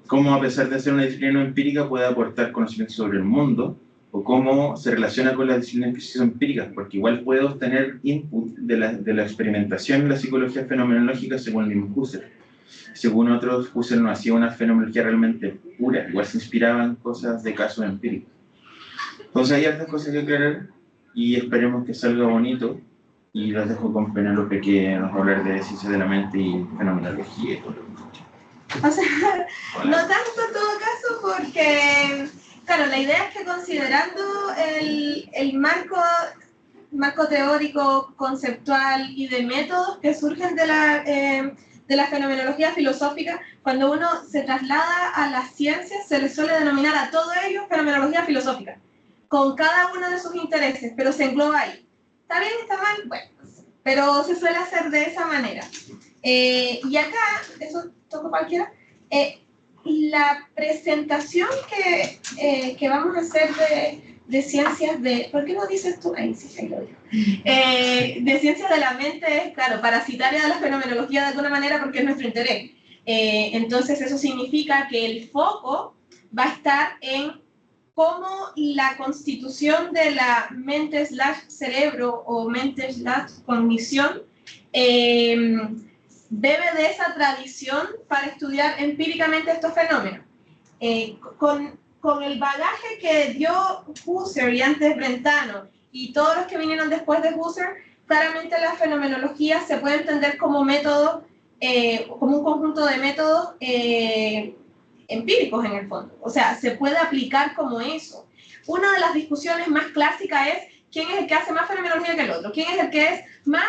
Cómo, a pesar de ser una disciplina no empírica, puede aportar conocimiento sobre el mundo, o cómo se relaciona con las disciplinas que sí son empíricas, porque igual puede obtener input de la experimentación en la psicología fenomenológica según el mismo Husserl. Según otros, Husserl no hacía una fenomenología realmente pura, igual se inspiraba en cosas de casos empíricos. Entonces hay otras cosas que aclarar y esperemos que salga bonito, y los dejo con Penélope, que nos va a hablar de ciencia de la mente y fenomenología y todo lo que... O sea, no tanto en todo caso, porque, claro, la idea es que considerando el marco teórico, conceptual y de métodos que surgen de de la fenomenología filosófica, cuando uno se traslada a las ciencias, se le suele denominar a todo ello fenomenología filosófica, con cada uno de sus intereses, pero se engloba ahí. ¿Está bien? ¿Está mal? Bueno, pero se suele hacer de esa manera. Y acá, eso toco cualquiera, la presentación que vamos a hacer de ciencias de... ¿Por qué no dices tú? Ahí sí, ahí lo digo. De ciencias de la mente es, claro, parasitaria de la fenomenología de alguna manera porque es nuestro interés. Entonces eso significa que el foco va a estar en cómo la constitución de la mente/cerebro o mente/cognición bebe de esa tradición para estudiar empíricamente estos fenómenos. Con el bagaje que dio Husserl y antes Brentano y todos los que vinieron después de Husserl, claramente la fenomenología se puede entender como método, como un conjunto de métodos empíricos en el fondo. O sea, se puede aplicar como eso. Una de las discusiones más clásicas es quién es el que hace más fenomenología que el otro, quién es el que es más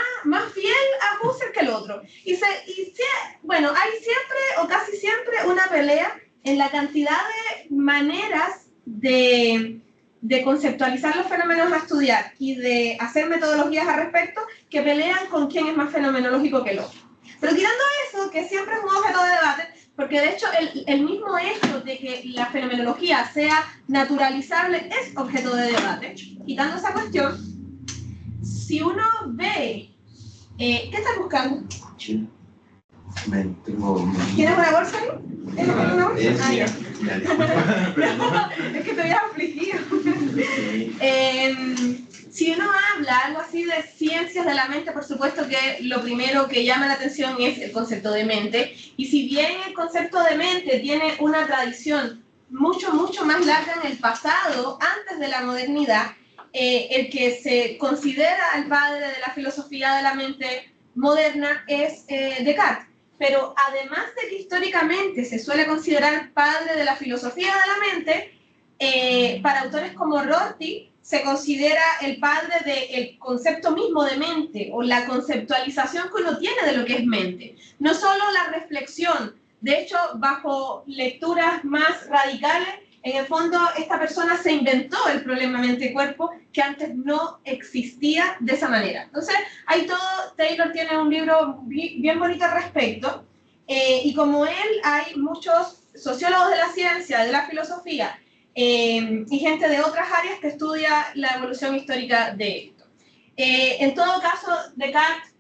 fiel a Husserl que el otro. Bueno, hay siempre o casi siempre una pelea en la cantidad de maneras de conceptualizar los fenómenos a estudiar y de hacer metodologías al respecto que pelean con quién es más fenomenológico que el otro. Pero quitando eso, que siempre es un objeto de debate, porque de hecho el mismo hecho de que la fenomenología sea naturalizable es objeto de debate. Quitando esa cuestión, si uno ve... ¿qué estás buscando? ¿Tienes una bolsa ahí? ¿Tienes una bolsa? Ah, ya. Es que te habías afligido. Si uno habla algo así de ciencias de la mente, por supuesto que lo primero que llama la atención es el concepto de mente. Y si bien el concepto de mente tiene una tradición mucho más larga en el pasado, antes de la modernidad, el que se considera el padre de la filosofía de la mente moderna es Descartes. Pero además de que históricamente se suele considerar padre de la filosofía de la mente, para autores como Rorty se considera el padre del concepto mismo de mente o la conceptualización que uno tiene de lo que es mente. No solo la reflexión, de hecho, bajo lecturas más radicales, en el fondo esta persona se inventó el problema mente-cuerpo que antes no existía de esa manera. Entonces, hay todo, Taylor tiene un libro bien bonito al respecto, y como él, hay muchos sociólogos de la ciencia, de la filosofía, y gente de otras áreas que estudia la evolución histórica de esto. En todo caso, Descartes,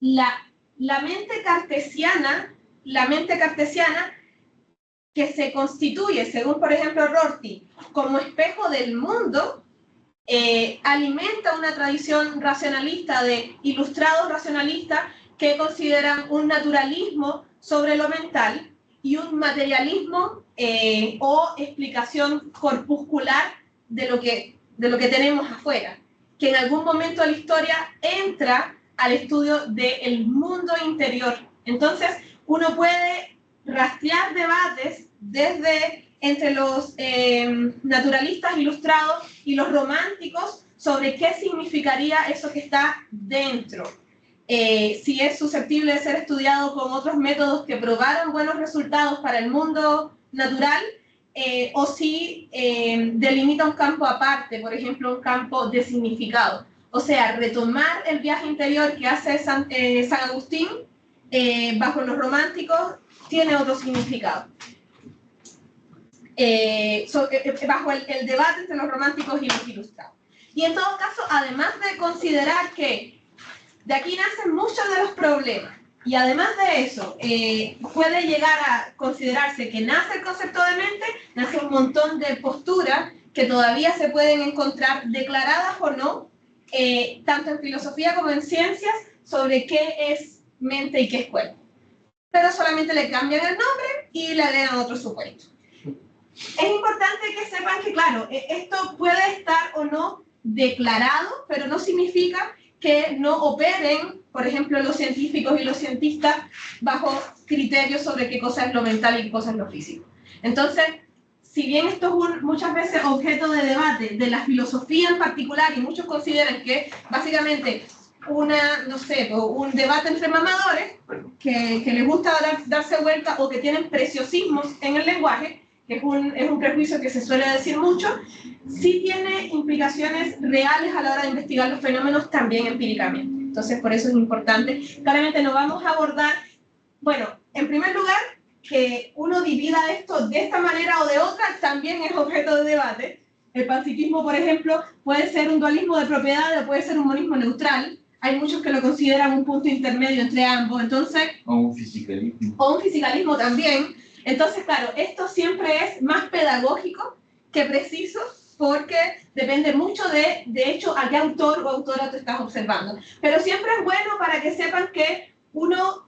la mente cartesiana que se constituye, según por ejemplo Rorty, como espejo del mundo, alimenta una tradición racionalista de ilustrados racionalistas que consideran un naturalismo sobre lo mental y un materialismo o explicación corpuscular de lo que tenemos afuera, que en algún momento de la historia entra al estudio del mundo interior. Entonces, uno puede rastrear debates desde entre los naturalistas ilustrados y los románticos sobre qué significaría eso que está dentro. Si es susceptible de ser estudiado con otros métodos que probaron buenos resultados para el mundo natural, o si delimita un campo aparte, por ejemplo, un campo de significado. O sea, retomar el viaje interior que hace San Agustín bajo los románticos tiene otro significado. Bajo el debate entre los románticos y los ilustrados. Y en todo caso, además de considerar que de aquí nacen muchos de los problemas, y además de eso, puede llegar a considerarse que nace el concepto de mente, nace un montón de posturas que todavía se pueden encontrar, declaradas o no, tanto en filosofía como en ciencias, sobre qué es mente y qué es cuerpo. Pero solamente le cambian el nombre y le agregan otro supuesto. Es importante que sepan que, claro, esto puede estar o no declarado, pero no significa que no operen, por ejemplo, los científicos y los cientistas bajo criterios sobre qué cosa es lo mental y qué cosa es lo físico. Entonces, si bien esto es muchas veces objeto de debate de la filosofía en particular, y muchos consideran que básicamente no sé, un debate entre mamadores que les gusta darse vuelta o que tienen preciosismos en el lenguaje, que es un prejuicio que se suele decir mucho, sí tiene implicaciones reales a la hora de investigar los fenómenos también empíricamente. Entonces, por eso es importante. Claramente no vamos a abordar, bueno, en primer lugar, que uno divida esto de esta manera o de otra también es objeto de debate. El panpsiquismo, por ejemplo, puede ser un dualismo de propiedad o puede ser un monismo neutral. Hay muchos que lo consideran un punto intermedio entre ambos. Entonces, O un fisicalismo. o un fisicalismo también. Entonces, claro, esto siempre es más pedagógico que preciso porque depende mucho de hecho, a qué autor o autora tú estás observando. Pero siempre es bueno para que sepan que uno,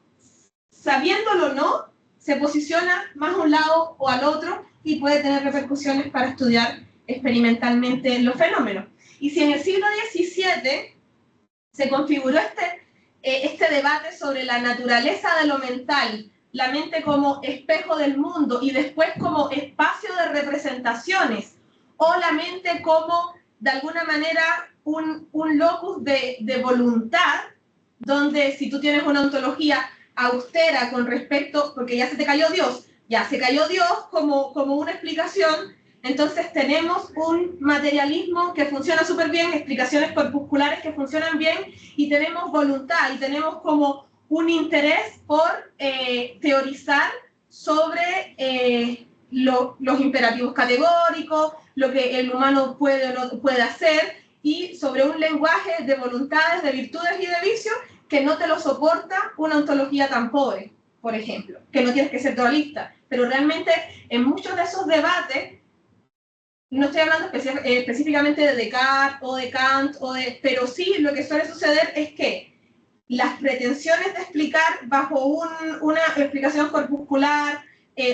sabiéndolo o no, se posiciona más a un lado o al otro y puede tener repercusiones para estudiar experimentalmente los fenómenos. Y si en el siglo XVII se configuró este debate sobre la naturaleza de lo mental, la mente como espejo del mundo y después como espacio de representaciones, o la mente como, de alguna manera, un locus de voluntad, donde si tú tienes una ontología austera con respecto, porque ya se te cayó Dios, ya se cayó Dios como una explicación, entonces tenemos un materialismo que funciona súper bien, explicaciones corpusculares que funcionan bien, y tenemos voluntad, y tenemos como un interés por teorizar sobre los imperativos categóricos, lo que el humano puede o no puede hacer, y sobre un lenguaje de voluntades, de virtudes y de vicios que no te lo soporta una ontología tan pobre, por ejemplo, que no tienes que ser dualista. Pero realmente en muchos de esos debates, no estoy hablando específicamente de Descartes o de Kant, pero sí lo que suele suceder es que las pretensiones de explicar bajo una explicación corpuscular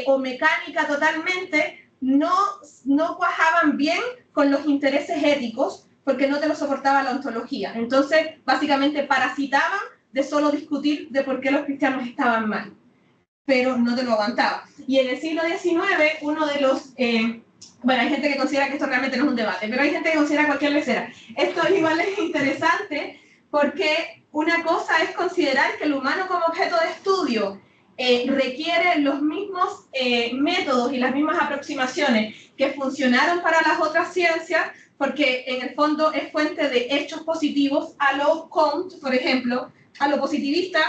o mecánica totalmente no cuajaban bien con los intereses éticos porque no te lo soportaba la ontología. Entonces, básicamente parasitaban de solo discutir de por qué los cristianos estaban mal, pero no te lo aguantaba. Y en el siglo XIX, uno de los... bueno, hay gente que considera que esto realmente no es un debate, pero hay gente que considera cualquier lecera. Esto igual es interesante porque una cosa es considerar que el humano como objeto de estudio requiere los mismos métodos y las mismas aproximaciones que funcionaron para las otras ciencias, porque en el fondo es fuente de hechos positivos a lo Comte, por ejemplo, a lo positivista.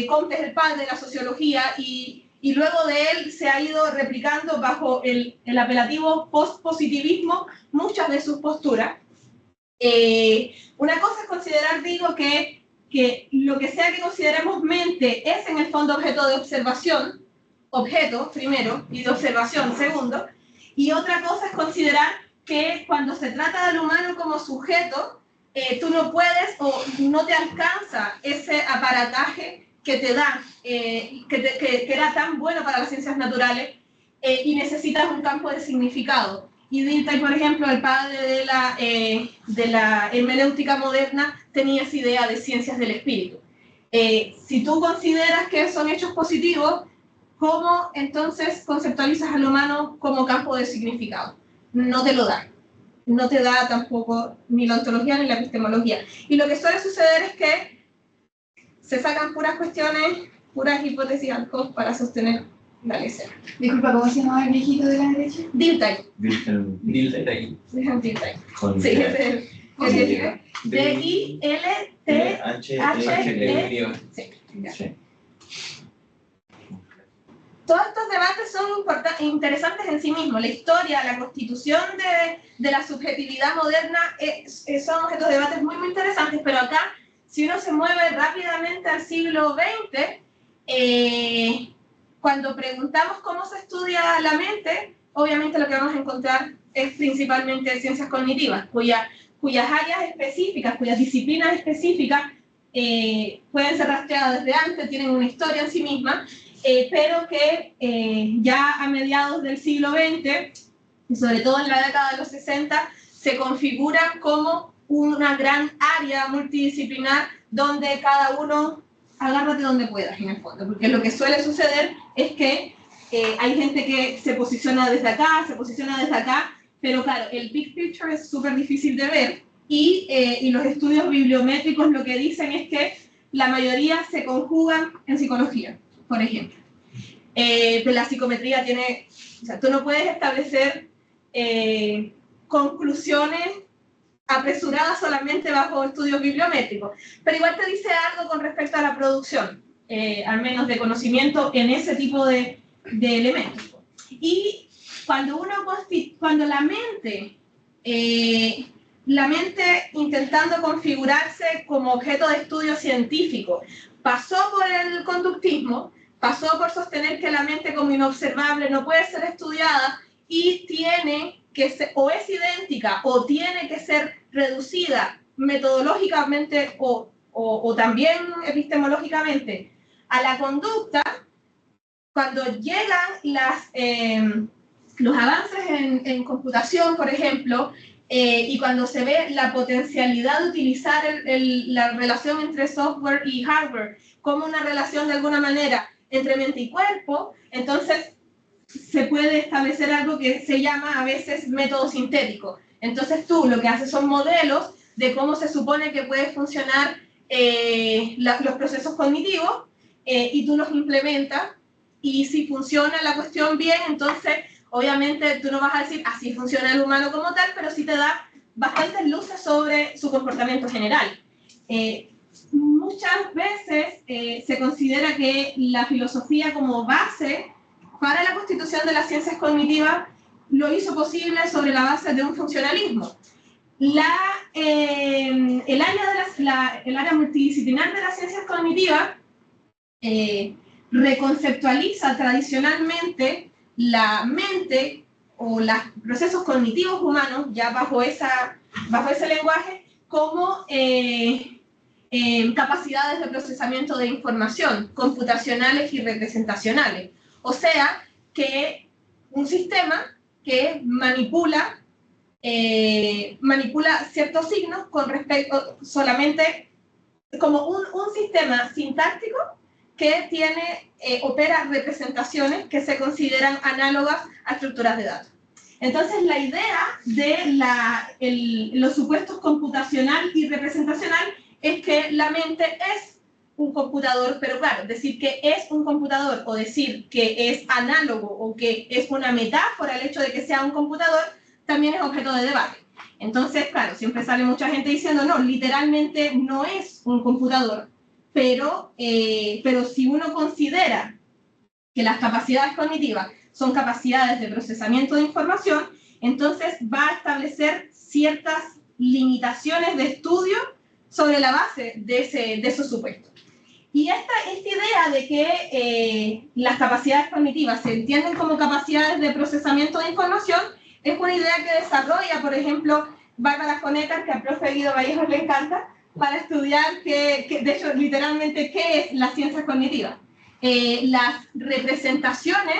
Comte es el padre de la sociología y luego de él se ha ido replicando bajo el apelativo post-positivismo muchas de sus posturas. Una cosa es considerar, digo, que lo que sea que consideremos mente es en el fondo objeto de observación, objeto primero, y de observación segundo, y otra cosa es considerar que cuando se trata del humano como sujeto, tú no puedes o no te alcanza ese aparataje que te da, que era tan bueno para las ciencias naturales, y necesitas un campo de significado. Y Dilthey, por ejemplo, el padre de la hermenéutica moderna, tenía esa idea de ciencias del espíritu. Si tú consideras que son hechos positivos, ¿cómo entonces conceptualizas al humano como campo de significado? No te lo da. No te da tampoco ni la ontología ni la epistemología. Y lo que suele suceder es que se sacan puras cuestiones, puras hipótesis ad hoc para sostener la lecera. Disculpa, ¿cómo se llamaba el viejito de la derecha? Dilthey. Dilthey. Dilthey. Con Sí, es el viejito. D-I-L-T-H-E. Sí. Sí. Todos estos debates son interesantes en sí mismos. La historia, la constitución de la subjetividad moderna son objetos de debates muy, muy interesantes, pero acá, si uno se mueve rápidamente al siglo XX, cuando preguntamos cómo se estudia la mente, obviamente lo que vamos a encontrar es principalmente ciencias cognitivas, cuyas áreas específicas, cuyas disciplinas específicas pueden ser rastreadas desde antes, tienen una historia en sí misma, pero que ya a mediados del siglo XX, y sobre todo en la década de los 60, se configuran como una gran área multidisciplinar donde cada uno agárrate donde puedas, en el fondo, porque lo que suele suceder es que hay gente que se posiciona desde acá, pero claro, el big picture es súper difícil de ver, y los estudios bibliométricos lo que dicen es que la mayoría se conjugan en psicología, por ejemplo. Pero la psicometría tiene, o sea, tú no puedes establecer conclusiones apresuradas solamente bajo estudios bibliométricos, pero igual te dice algo con respecto a la producción, al menos de conocimiento en ese tipo de elementos. Y cuando la mente intentando configurarse como objeto de estudio científico pasó por el conductismo, pasó por sostener que la mente como inobservable no puede ser estudiada y tiene que ser, o es idéntica o tiene que ser reducida metodológicamente o también epistemológicamente a la conducta, cuando llegan los avances en computación, por ejemplo, y cuando se ve la potencialidad de utilizar la relación entre software y hardware como una relación de alguna manera entre mente y cuerpo, entonces se puede establecer algo que se llama a veces método sintético. Entonces tú lo que haces son modelos de cómo se supone que pueden funcionar los procesos cognitivos y tú los implementas, y si funciona la cuestión bien, entonces obviamente tú no vas a decir así funciona el humano como tal, pero sí te da bastantes luces sobre su comportamiento general. Muchas veces se considera que la filosofía como base para la constitución de las ciencias cognitivas lo hizo posible sobre la base de un funcionalismo. El área multidisciplinar de las ciencias cognitivas reconceptualiza tradicionalmente la mente o los procesos cognitivos humanos, ya bajo ese lenguaje, como capacidades de procesamiento de información, computacionales y representacionales. O sea, que un sistema que manipula ciertos signos con respecto solamente como un sistema sintáctico que opera representaciones que se consideran análogas a estructuras de datos. Entonces, la idea de los supuestos computacional y representacional es que la mente es un computador, pero claro, decir que es un computador o decir que es análogo o que es una metáfora el hecho de que sea un computador también es objeto de debate. Entonces, claro, siempre sale mucha gente diciendo, no, literalmente no es un computador, pero si uno considera que las capacidades cognitivas son capacidades de procesamiento de información, entonces va a establecer ciertas limitaciones de estudio sobre la base de esos supuestos. Y esta idea de que las capacidades cognitivas se entienden como capacidades de procesamiento de información es una idea que desarrolla, por ejemplo, Bárbara Honecker, que a profe Guido Vallejos le encanta, para estudiar, de hecho, literalmente, qué es la ciencia cognitiva. Las representaciones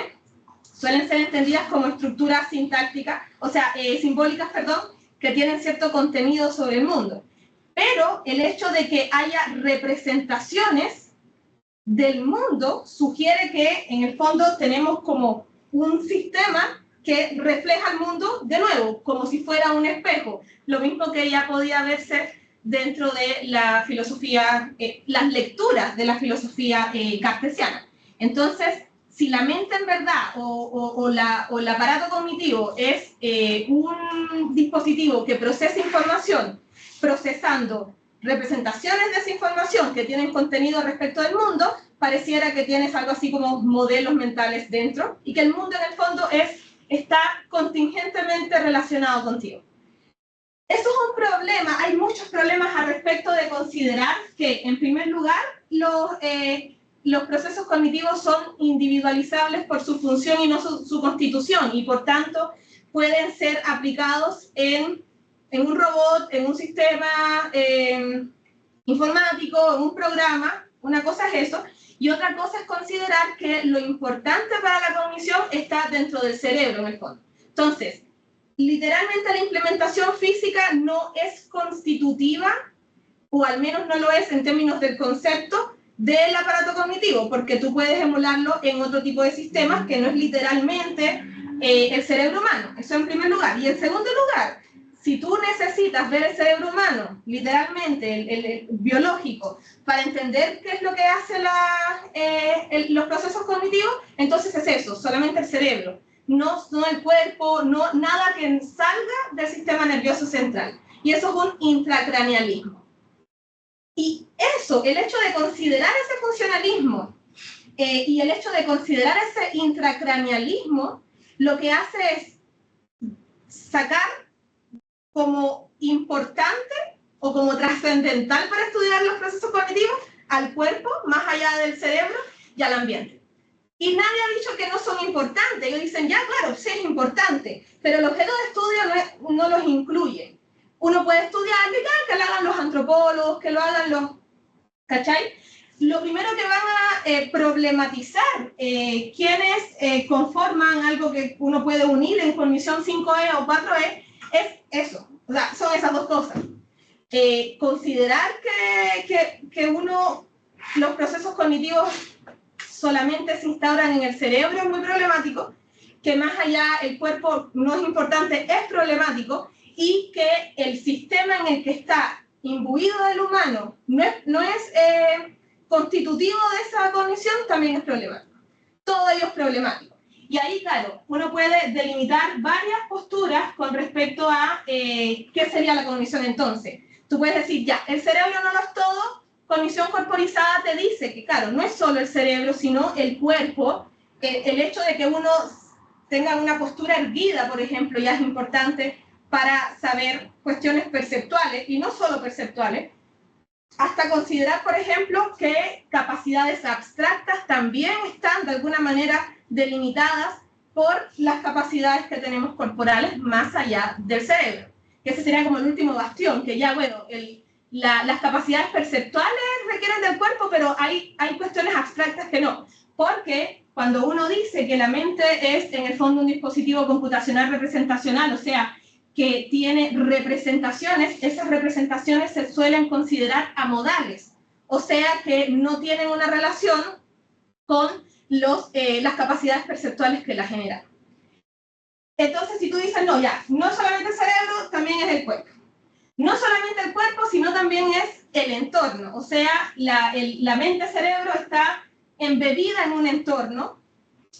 suelen ser entendidas como estructuras sintácticas, o sea, simbólicas, perdón, que tienen cierto contenido sobre el mundo. Pero el hecho de que haya representaciones del mundo sugiere que, en el fondo, tenemos como un sistema que refleja el mundo, de nuevo, como si fuera un espejo. Lo mismo que ya podía verse dentro de la filosofía, las lecturas de la filosofía cartesiana. Entonces, si la mente en verdad o el aparato cognitivo es un dispositivo que procesa información, procesando representaciones de esa información que tienen contenido respecto del mundo, pareciera que tienes algo así como modelos mentales dentro y que el mundo en el fondo está contingentemente relacionado contigo. Eso es un problema, hay muchos problemas al respecto de considerar que, en primer lugar, los procesos cognitivos son individualizables por su función y no su constitución, y por tanto pueden ser aplicados en un robot, en un sistema informático, en un programa. Una cosa es eso, y otra cosa es considerar que lo importante para la cognición está dentro del cerebro, en el fondo. Entonces, literalmente la implementación física no es constitutiva, o al menos no lo es en términos del concepto del aparato cognitivo, porque tú puedes emularlo en otro tipo de sistemas que no es literalmente el cerebro humano. Eso en primer lugar. Y en segundo lugar, si tú necesitas ver el cerebro humano, literalmente, el biológico, para entender qué es lo que hace los procesos cognitivos, entonces es eso, solamente el cerebro, no el cuerpo, no, nada que salga del sistema nervioso central. Y eso es un intracranealismo. Y eso, el hecho de considerar ese funcionalismo y el hecho de considerar ese intracranealismo, lo que hace es sacar como importante o como trascendental para estudiar los procesos cognitivos al cuerpo, más allá del cerebro y al ambiente. Y nadie ha dicho que no son importantes. Ellos dicen, ya, claro, sí es importante, pero el objeto de estudio no los incluye. Uno puede estudiar, que lo hagan los antropólogos, que lo hagan los... ¿Cachai? Lo primero que van a problematizar quienes conforman algo que uno puede unir en cognición 5E o 4E es eso. O sea, son esas dos cosas. Considerar que los procesos cognitivos solamente se instauran en el cerebro es muy problemático, que más allá el cuerpo no es importante, es problemático, y que el sistema en el que está imbuido del humano no es constitutivo de esa cognición, también es problemático. Todo ello es problemático. Y ahí, claro, uno puede delimitar varias posturas con respecto a qué sería la cognición entonces. Tú puedes decir, ya, el cerebro no lo es todo, cognición corporizada te dice que, claro, no es solo el cerebro, sino el cuerpo. El hecho de que uno tenga una postura erguida, por ejemplo, ya es importante para saber cuestiones perceptuales, y no solo perceptuales, hasta considerar, por ejemplo, que capacidades abstractas también están de alguna manera delimitadas por las capacidades que tenemos corporales más allá del cerebro. Que ese sería como el último bastión, que ya, bueno, las capacidades perceptuales requieren del cuerpo, pero hay cuestiones abstractas que no. Porque cuando uno dice que la mente es, en el fondo, un dispositivo computacional representacional, o sea, que tiene representaciones, esas representaciones se suelen considerar amodales, o sea que no tienen una relación con las capacidades perceptuales que las generan. Entonces, si tú dices, no, ya, no solamente el cerebro, también es el cuerpo. No solamente el cuerpo, sino también es el entorno, o sea, la mente-cerebro está embebida en un entorno,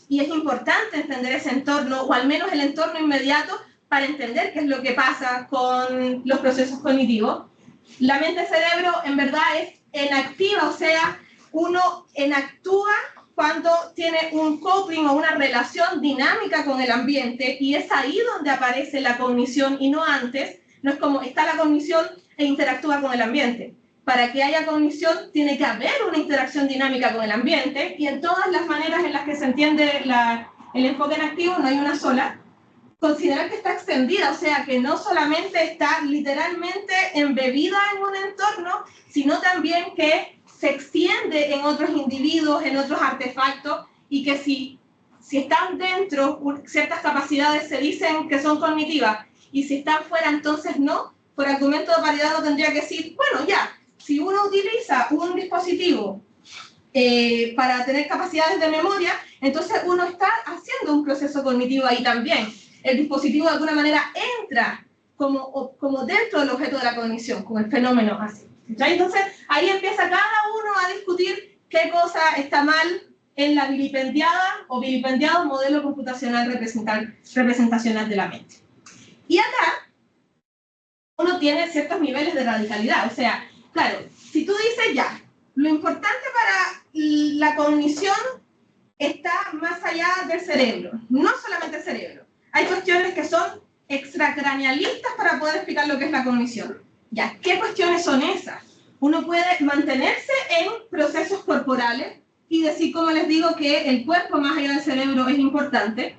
y es importante entender ese entorno, o al menos el entorno inmediato, para entender qué es lo que pasa con los procesos cognitivos. La mente-cerebro en verdad es enactiva, o sea, uno enactúa cuando tiene un coupling o una relación dinámica con el ambiente, y es ahí donde aparece la cognición y no antes. No es como está la cognición e interactúa con el ambiente. Para que haya cognición tiene que haber una interacción dinámica con el ambiente, y en todas las maneras en las que se entiende el enfoque enactivo no hay una sola. Considerar que está extendida, o sea, que no solamente está literalmente embebida en un entorno, sino también que se extiende en otros individuos, en otros artefactos, y que si están dentro, ciertas capacidades se dicen que son cognitivas, y si están fuera, entonces no. Por argumento de paridad uno tendría que decir, bueno, ya, si uno utiliza un dispositivo para tener capacidades de memoria, entonces uno está haciendo un proceso cognitivo ahí también. El dispositivo de alguna manera entra como dentro del objeto de la cognición, como el fenómeno así. Entonces ahí empieza cada uno a discutir qué cosa está mal en la vilipendiada o vilipendiado modelo computacional representacional de la mente. Y acá uno tiene ciertos niveles de radicalidad, o sea, claro, si tú dices ya, lo importante para la cognición está más allá del cerebro, no solamente el cerebro. Hay cuestiones que son extracranealistas para poder explicar lo que es la cognición. Ya, ¿qué cuestiones son esas? Uno puede mantenerse en procesos corporales y decir, como les digo, que el cuerpo más allá del cerebro es importante,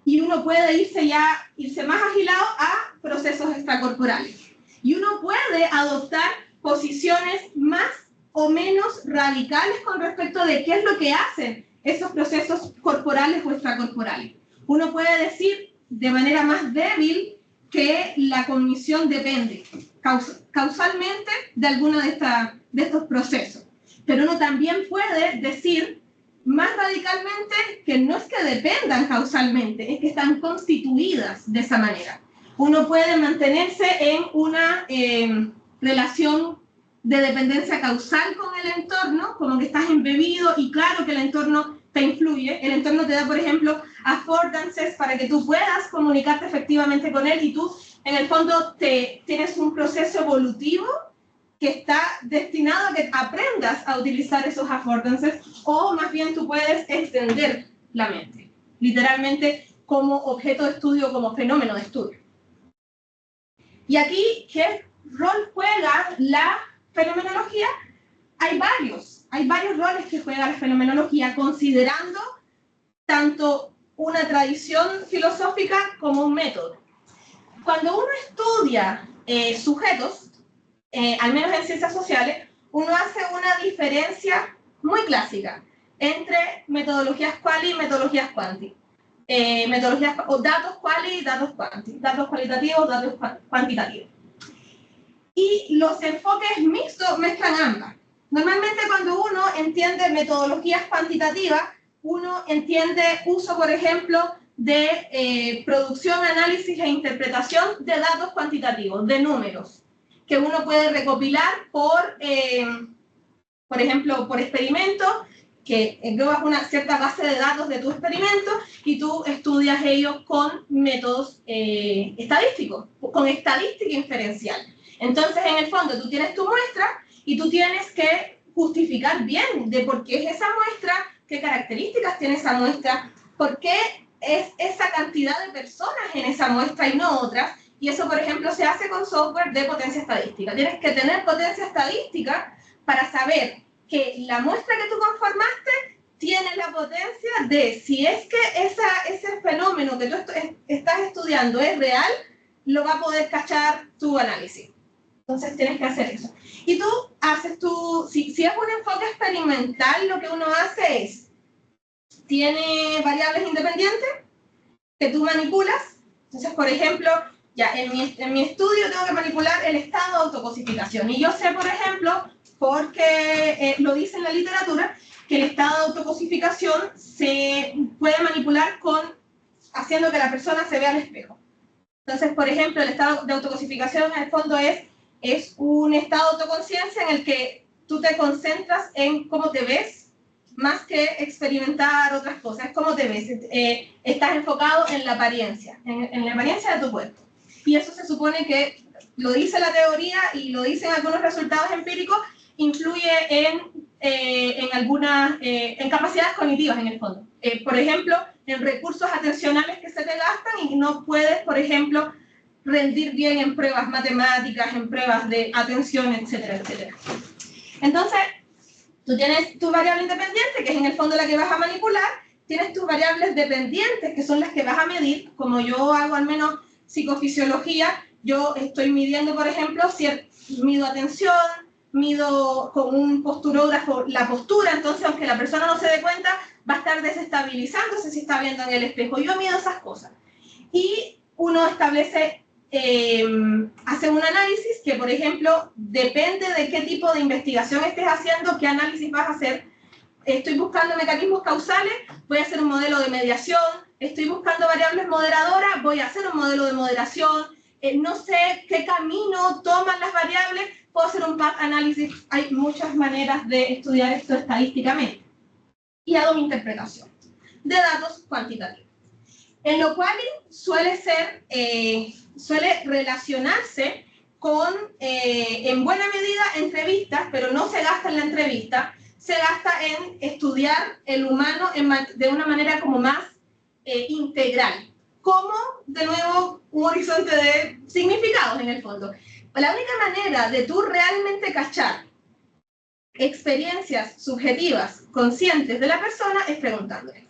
y uno puede irse más agilado a procesos extracorporales. Y uno puede adoptar posiciones más o menos radicales con respecto de qué es lo que hacen esos procesos corporales o extracorporales. Uno puede decir de manera más débil que la cognición depende causalmente de alguno de estos procesos. Pero uno también puede decir más radicalmente que no es que dependan causalmente, es que están constituidas de esa manera. Uno puede mantenerse en una relación de dependencia causal con el entorno, como que estás embebido y claro que el entorno te influye. El entorno te da, por ejemplo, affordances para que tú puedas comunicarte efectivamente con él y tú, en el fondo, tienes un proceso evolutivo que está destinado a que aprendas a utilizar esos affordances, o más bien tú puedes extender la mente, literalmente como objeto de estudio, como fenómeno de estudio. Y aquí, ¿qué rol juega la fenomenología? Hay varios roles que juega la fenomenología, considerando tanto una tradición filosófica como un método. Cuando uno estudia sujetos, al menos en ciencias sociales, uno hace una diferencia muy clásica entre metodologías quali y metodologías quanti. O datos quali y datos quanti, datos cualitativos, datos cuantitativos. Y los enfoques mixtos mezclan ambas. Normalmente cuando uno entiende metodologías cuantitativas, uno entiende uso, por ejemplo, de producción, análisis e interpretación de datos cuantitativos, de números, que uno puede recopilar por ejemplo, por experimento, que englobas una cierta base de datos de tu experimento y tú estudias ellos con métodos estadísticos, con estadística inferencial. Entonces, en el fondo, tú tienes tu muestra y tú tienes que justificar bien de por qué es esa muestra, qué características tiene esa muestra, por qué es esa cantidad de personas en esa muestra y no otras. Y eso, por ejemplo, se hace con software de potencia estadística. Tienes que tener potencia estadística para saber que la muestra que tú conformaste tiene la potencia de, si es que ese fenómeno que tú estás estudiando es real, lo va a poder cachar tu análisis. Entonces tienes que hacer eso. Y tú haces si es un enfoque experimental, lo que uno hace es, tiene variables independientes que tú manipulas. Entonces, por ejemplo, ya en mi estudio tengo que manipular el estado de autocosificación. Y yo sé, por ejemplo, porque lo dice en la literatura, que el estado de autocosificación se puede manipular haciendo que la persona se vea al espejo. Entonces, por ejemplo, el estado de autocosificación en el fondo es un estado de autoconciencia en el que tú te concentras en cómo te ves, más que experimentar otras cosas, es cómo te ves. Estás enfocado en la apariencia, en la apariencia de tu cuerpo. Y eso se supone que, lo dice la teoría y lo dicen algunos resultados empíricos, influye en capacidades cognitivas en el fondo. Por ejemplo, en recursos atencionales que se te gastan y no puedes, por ejemplo, rendir bien en pruebas matemáticas, en pruebas de atención, etcétera, etcétera. Entonces, tú tienes tu variable independiente, que es en el fondo la que vas a manipular, tienes tus variables dependientes, que son las que vas a medir, como yo hago al menos psicofisiología, yo estoy midiendo, por ejemplo, mido atención, mido con un posturógrafo la postura, entonces aunque la persona no se dé cuenta, va a estar desestabilizándose si está viendo en el espejo. Yo mido esas cosas. Y uno establece, hace un análisis que, por ejemplo, depende de qué tipo de investigación estés haciendo, qué análisis vas a hacer. Estoy buscando mecanismos causales, voy a hacer un modelo de mediación. Estoy buscando variables moderadoras, voy a hacer un modelo de moderación. No sé qué camino toman las variables, puedo hacer un path análisis. Hay muchas maneras de estudiar esto estadísticamente. Y hago mi interpretación de datos cuantitativos. En lo cual suele relacionarse con, en buena medida, entrevistas, pero no se gasta en la entrevista, se gasta en estudiar el humano de una manera como más integral, como, de nuevo, un horizonte de significados en el fondo. La única manera de tú realmente cachar experiencias subjetivas conscientes de la persona es preguntándole.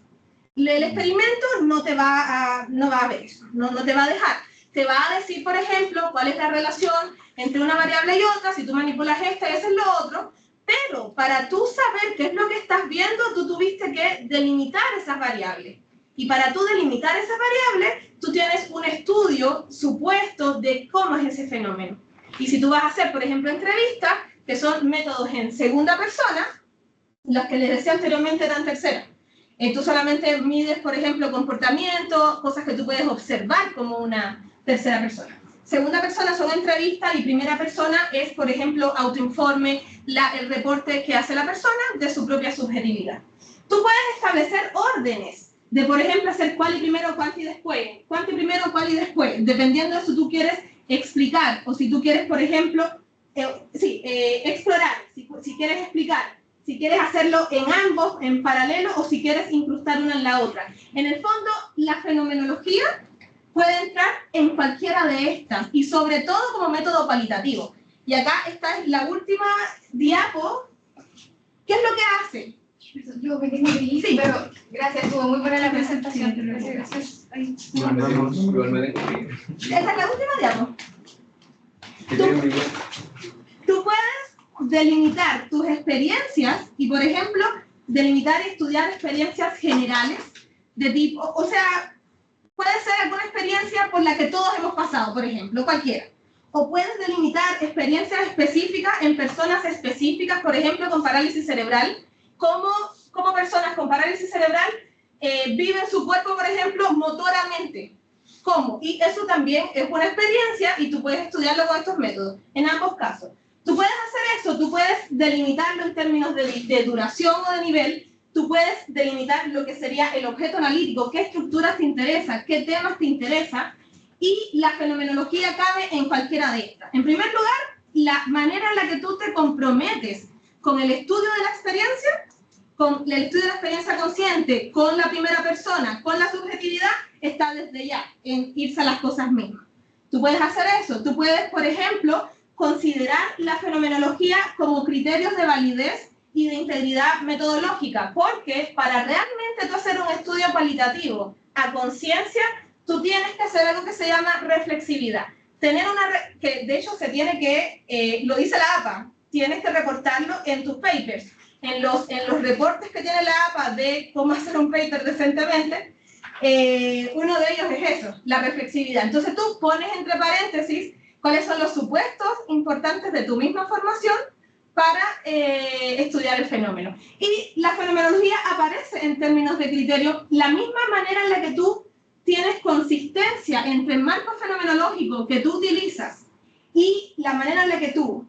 El experimento no va a ver eso, no te va a dejar. Te va a decir, por ejemplo, cuál es la relación entre una variable y otra, si tú manipulas esta y eso es lo otro, pero para tú saber qué es lo que estás viendo, tú tuviste que delimitar esas variables. Y para tú delimitar esas variables, tú tienes un estudio supuesto de cómo es ese fenómeno. Y si tú vas a hacer, por ejemplo, entrevistas, que son métodos en segunda persona, los que les decía anteriormente eran tercera. Tú solamente mides, por ejemplo, comportamiento, cosas que tú puedes observar como una tercera persona. Segunda persona son entrevistas y primera persona es, por ejemplo, autoinforme, el reporte que hace la persona de su propia subjetividad. Tú puedes establecer órdenes de, por ejemplo, hacer cuál y primero, cuál y después, cuál y primero, cuál y después, dependiendo de si tú quieres explicar o si tú quieres, por ejemplo, explorar, si quieres explicar, si quieres hacerlo en ambos, en paralelo, o si quieres incrustar una en la otra. En el fondo, la fenomenología puede entrar en cualquiera de estas, y sobre todo como método cualitativo. Y acá esta es la última diapo. ¿Qué es lo que hace? Yo pequeño gris, Sí. pero gracias, estuvo muy buena la presentación. Gracias. Ay, Igual me tengo que ir. Esta es la última diapo. Que tengo que ir. Tú puedes delimitar tus experiencias y, por ejemplo, delimitar y estudiar experiencias generales de tipo, o sea, puede ser alguna experiencia por la que todos hemos pasado, por ejemplo, cualquiera. O puedes delimitar experiencias específicas en personas específicas, por ejemplo, con parálisis cerebral, como personas con parálisis cerebral viven su cuerpo, por ejemplo, motoramente. ¿Cómo? Y eso también es una experiencia y tú puedes estudiarlo con estos métodos, en ambos casos. Tú puedes hacer eso, tú puedes delimitarlo en términos de duración o de nivel, tú puedes delimitar lo que sería el objeto analítico, qué estructuras te interesa, qué temas te interesa, y la fenomenología cabe en cualquiera de estas. En primer lugar, la manera en la que tú te comprometes con el estudio de la experiencia, con el estudio de la experiencia consciente, con la primera persona, con la subjetividad, está desde ya, en irse a las cosas mismas. Tú puedes hacer eso, tú puedes, por ejemplo, considerar la fenomenología como criterios de validez y de integridad metodológica, porque para realmente tú hacer un estudio cualitativo a conciencia, tú tienes que hacer algo que se llama reflexividad. Tener que de hecho se tiene que, lo dice la APA, tienes que reportarlo en tus papers. En los reportes que tiene la APA de cómo hacer un paper decentemente, uno de ellos es eso, la reflexividad. Entonces tú pones entre paréntesis cuáles son los supuestos importantes de tu misma formación para estudiar el fenómeno. Y la fenomenología aparece en términos de criterio, la misma manera en la que tú tienes consistencia entre el marco fenomenológico que tú utilizas y la manera en la que tú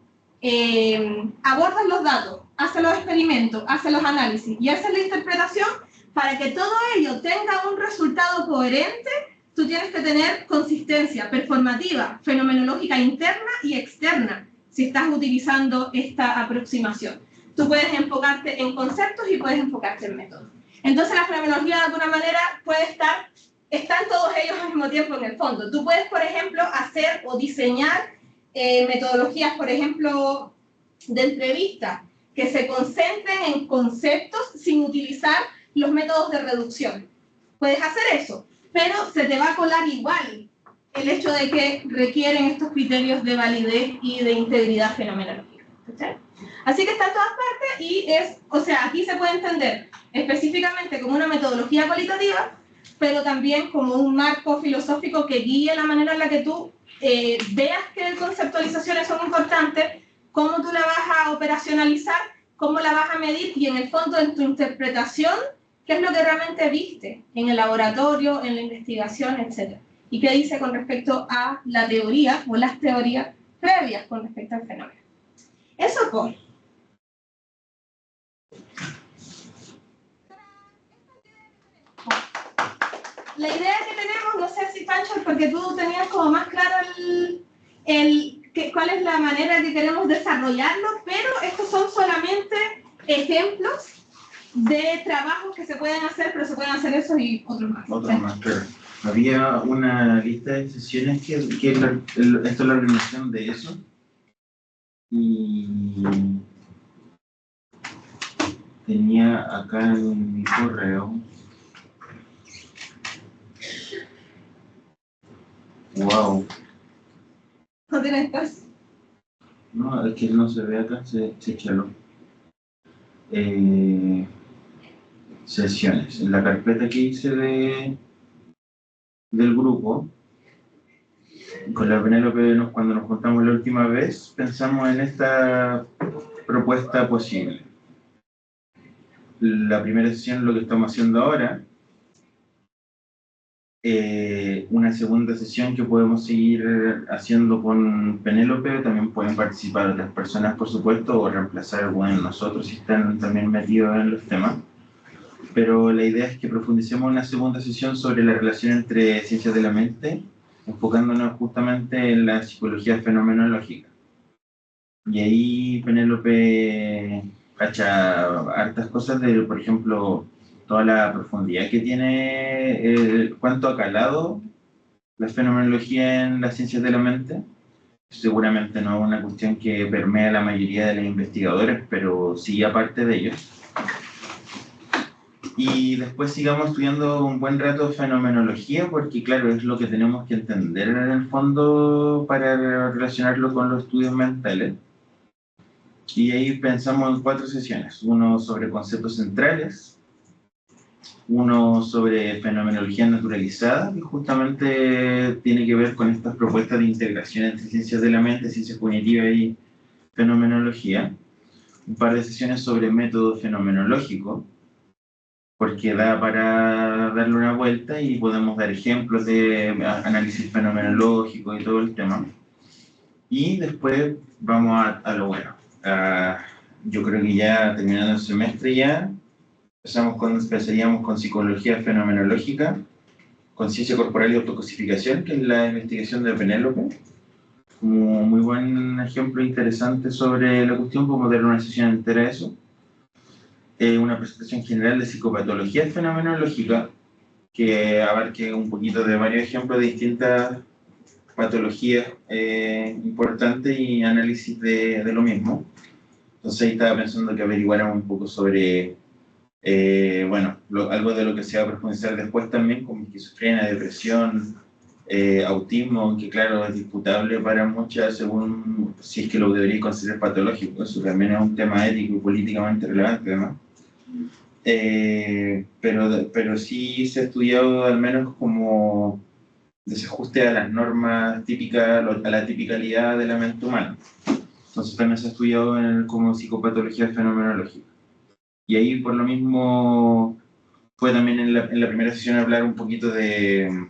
abordas los datos, haces los experimentos, haces los análisis y haces la interpretación. Para que todo ello tenga un resultado coherente, tú tienes que tener consistencia performativa, fenomenológica interna y externa, si estás utilizando esta aproximación. Tú puedes enfocarte en conceptos y puedes enfocarte en métodos. Entonces la fenomenología de alguna manera están todos ellos al mismo tiempo en el fondo. Tú puedes, por ejemplo, hacer o diseñar metodologías, por ejemplo, de entrevista, que se concentren en conceptos sin utilizar los métodos de reducción. Puedes hacer eso, pero se te va a colar igual el hecho de que requieren estos criterios de validez y de integridad fenomenológica. ¿Okay? Así que está en todas partes y aquí se puede entender específicamente como una metodología cualitativa, pero también como un marco filosófico que guíe la manera en la que tú veas que conceptualizaciones son importantes, cómo tú la vas a operacionalizar, cómo la vas a medir y en el fondo en tu interpretación, qué es lo que realmente viste en el laboratorio, en la investigación, etc. Y qué dice con respecto a la teoría o las teorías previas con respecto al fenómeno. Eso por. La idea que tenemos, no sé si Pancho, porque tú tenías como más claro cuál es la manera que queremos desarrollarlo, pero estos son solamente ejemplos de trabajos que se pueden hacer, pero se pueden hacer esos y otros más. Otros más, claro. Había una lista de sesiones que esto es la organización de eso. Y tenía acá en mi correo. Wow. ¿No tienes espacio? No, es que no se ve acá, se echaló. Sesiones. En la carpeta que hice del grupo, con la Penélope, cuando nos juntamos la última vez, pensamos en esta propuesta posible. La primera sesión, lo que estamos haciendo ahora, una segunda sesión que podemos seguir haciendo con Penélope. También pueden participar otras personas, por supuesto, o reemplazar a algunos de nosotros si están también metidos en los temas. Pero la idea es que profundicemos en una segunda sesión sobre la relación entre ciencias de la mente, enfocándonos justamente en la psicología fenomenológica. Y ahí Penélope cacha hartas cosas de, por ejemplo, toda la profundidad que tiene, cuánto ha calado la fenomenología en las ciencias de la mente. Seguramente no es una cuestión que permea a la mayoría de los investigadores, pero sí aparte de ellos. Y después sigamos estudiando un buen rato fenomenología, porque claro, es lo que tenemos que entender en el fondo para relacionarlo con los estudios mentales. Y ahí pensamos en 4 sesiones, uno sobre conceptos centrales, uno sobre fenomenología naturalizada, que justamente tiene que ver con estas propuestas de integración entre ciencias de la mente, ciencias cognitivas y fenomenología, un par de sesiones sobre método fenomenológico, porque da para darle una vuelta y podemos dar ejemplos de análisis fenomenológico y todo el tema. Y después vamos a lo bueno. Yo creo que ya terminando el semestre ya, empezaríamos con psicología fenomenológica, conciencia corporal y autocosificación, que es la investigación de Penélope. Como muy buen ejemplo interesante sobre la cuestión, podemos dar una sesión entera de eso. Una presentación general de psicopatología fenomenológica que abarque un poquito de varios ejemplos de distintas patologías importantes y análisis de lo mismo. Entonces ahí estaba pensando que averiguáramos un poco sobre, algo de lo que se va a profundizar después también, como esquizofrenia, depresión, autismo, que claro, es disputable para muchas según si es que lo debería considerar patológico. Eso también es un tema ético y políticamente relevante además. Pero sí se ha estudiado al menos como desajuste a las normas típicas, a la tipicalidad de la mente humana. Entonces también se ha estudiado como psicopatología fenomenológica. Y ahí por lo mismo fue también en la primera sesión hablar un poquito de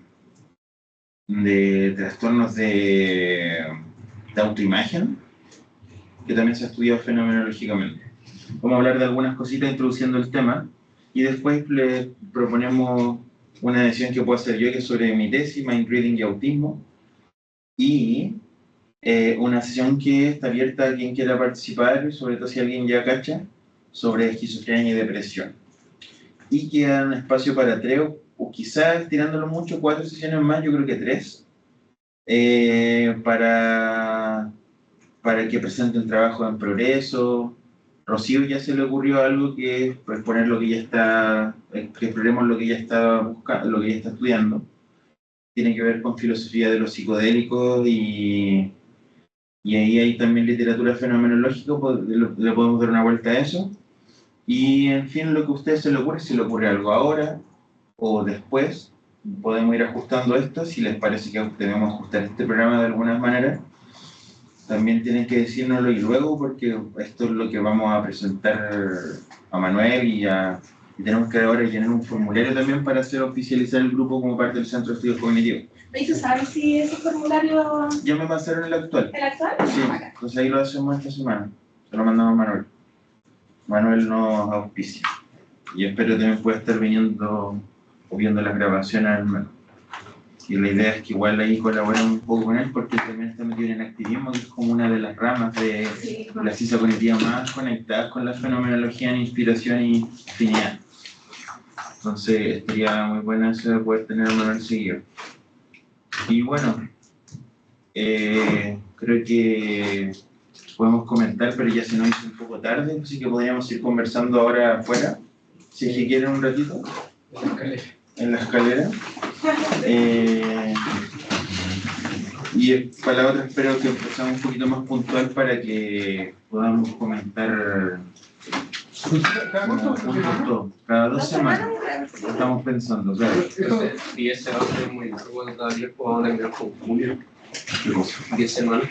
trastornos de autoimagen, que también se ha estudiado fenomenológicamente. Vamos a hablar de algunas cositas introduciendo el tema y después le proponemos una sesión que puedo hacer yo, que es sobre mi tesis, Mind Reading y Autismo, y una sesión que está abierta a quien quiera participar, sobre todo si alguien ya cacha, sobre esquizofrenia y depresión. Y queda un espacio para 3 o quizás tirándolo mucho, 4 sesiones más, yo creo que 3, para que presente un trabajo en progreso. Rocío ya se le ocurrió algo que es exponer lo que ya está, que exploremos lo que ya está buscando, lo que ya está estudiando. Tiene que ver con filosofía de los psicodélicos y ahí hay también literatura fenomenológica, le podemos dar una vuelta a eso. Y en fin, lo que a ustedes se le ocurre, si le ocurre algo ahora o después, podemos ir ajustando esto, si les parece que debemos ajustar este programa de alguna manera. También tienen que decírnoslo y luego, porque esto es lo que vamos a presentar a Manuel y tenemos que ahora llenar un formulario también para hacer oficializar el grupo como parte del Centro de Estudios Cognitivos. ¿Y tú sabes si ese formulario Ya me pasaron el actual. el actual? Sí, entonces ahí lo hacemos esta semana. Se lo mandamos a Manuel. Manuel nos auspicia. Y espero también pueda estar viniendo o viendo las grabaciones al menos. Y la idea es que igual ahí colaboremos un poco con él, porque también está metido en activismo, que es como una de las ramas de la ciencia cognitiva más conectadas con la fenomenología en inspiración y afinidad. Entonces estaría muy bueno eso de poder tener a Manuel seguido. Y bueno, creo que podemos comentar, pero ya se nos hizo un poco tarde, así que podríamos ir conversando ahora afuera, si es que quieren un ratito, en la escalera. Y para la otra espero que empezamos un poquito más puntual para que podamos comentar cada 2 semanas. Estamos pensando, claro. Y ese va a ser muy largo, todavía podemos terminar con julio. 10 semanas.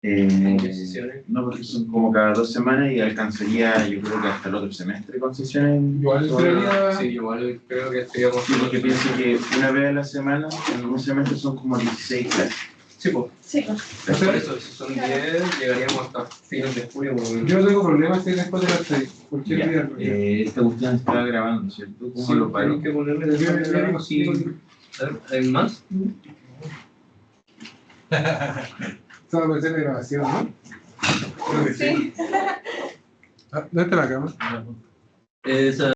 sesiones? No, porque son como cada 2 semanas y alcanzaría, yo creo que hasta el otro semestre con sesiones. Igual creería. Sí, igual creo que estaríamos... Sí, porque pienso que una vez a la semana, en un semestre son como 16 clases. Sí, pues. Sí, pues. Por eso, si son 10, llegaríamos hasta fines de julio. Por lo menos. Yo no tengo problemas si después de las 6. Cualquier Ya, día. esta cuestión está grabando, ¿cierto? ¿Cómo Sí, lo paro? tenés que ponerle el nombre y... ¿Hay más? Esta va a ser de grabación, ¿no? Creo que sí. Sí. ¿Dónde está la cámara? Esa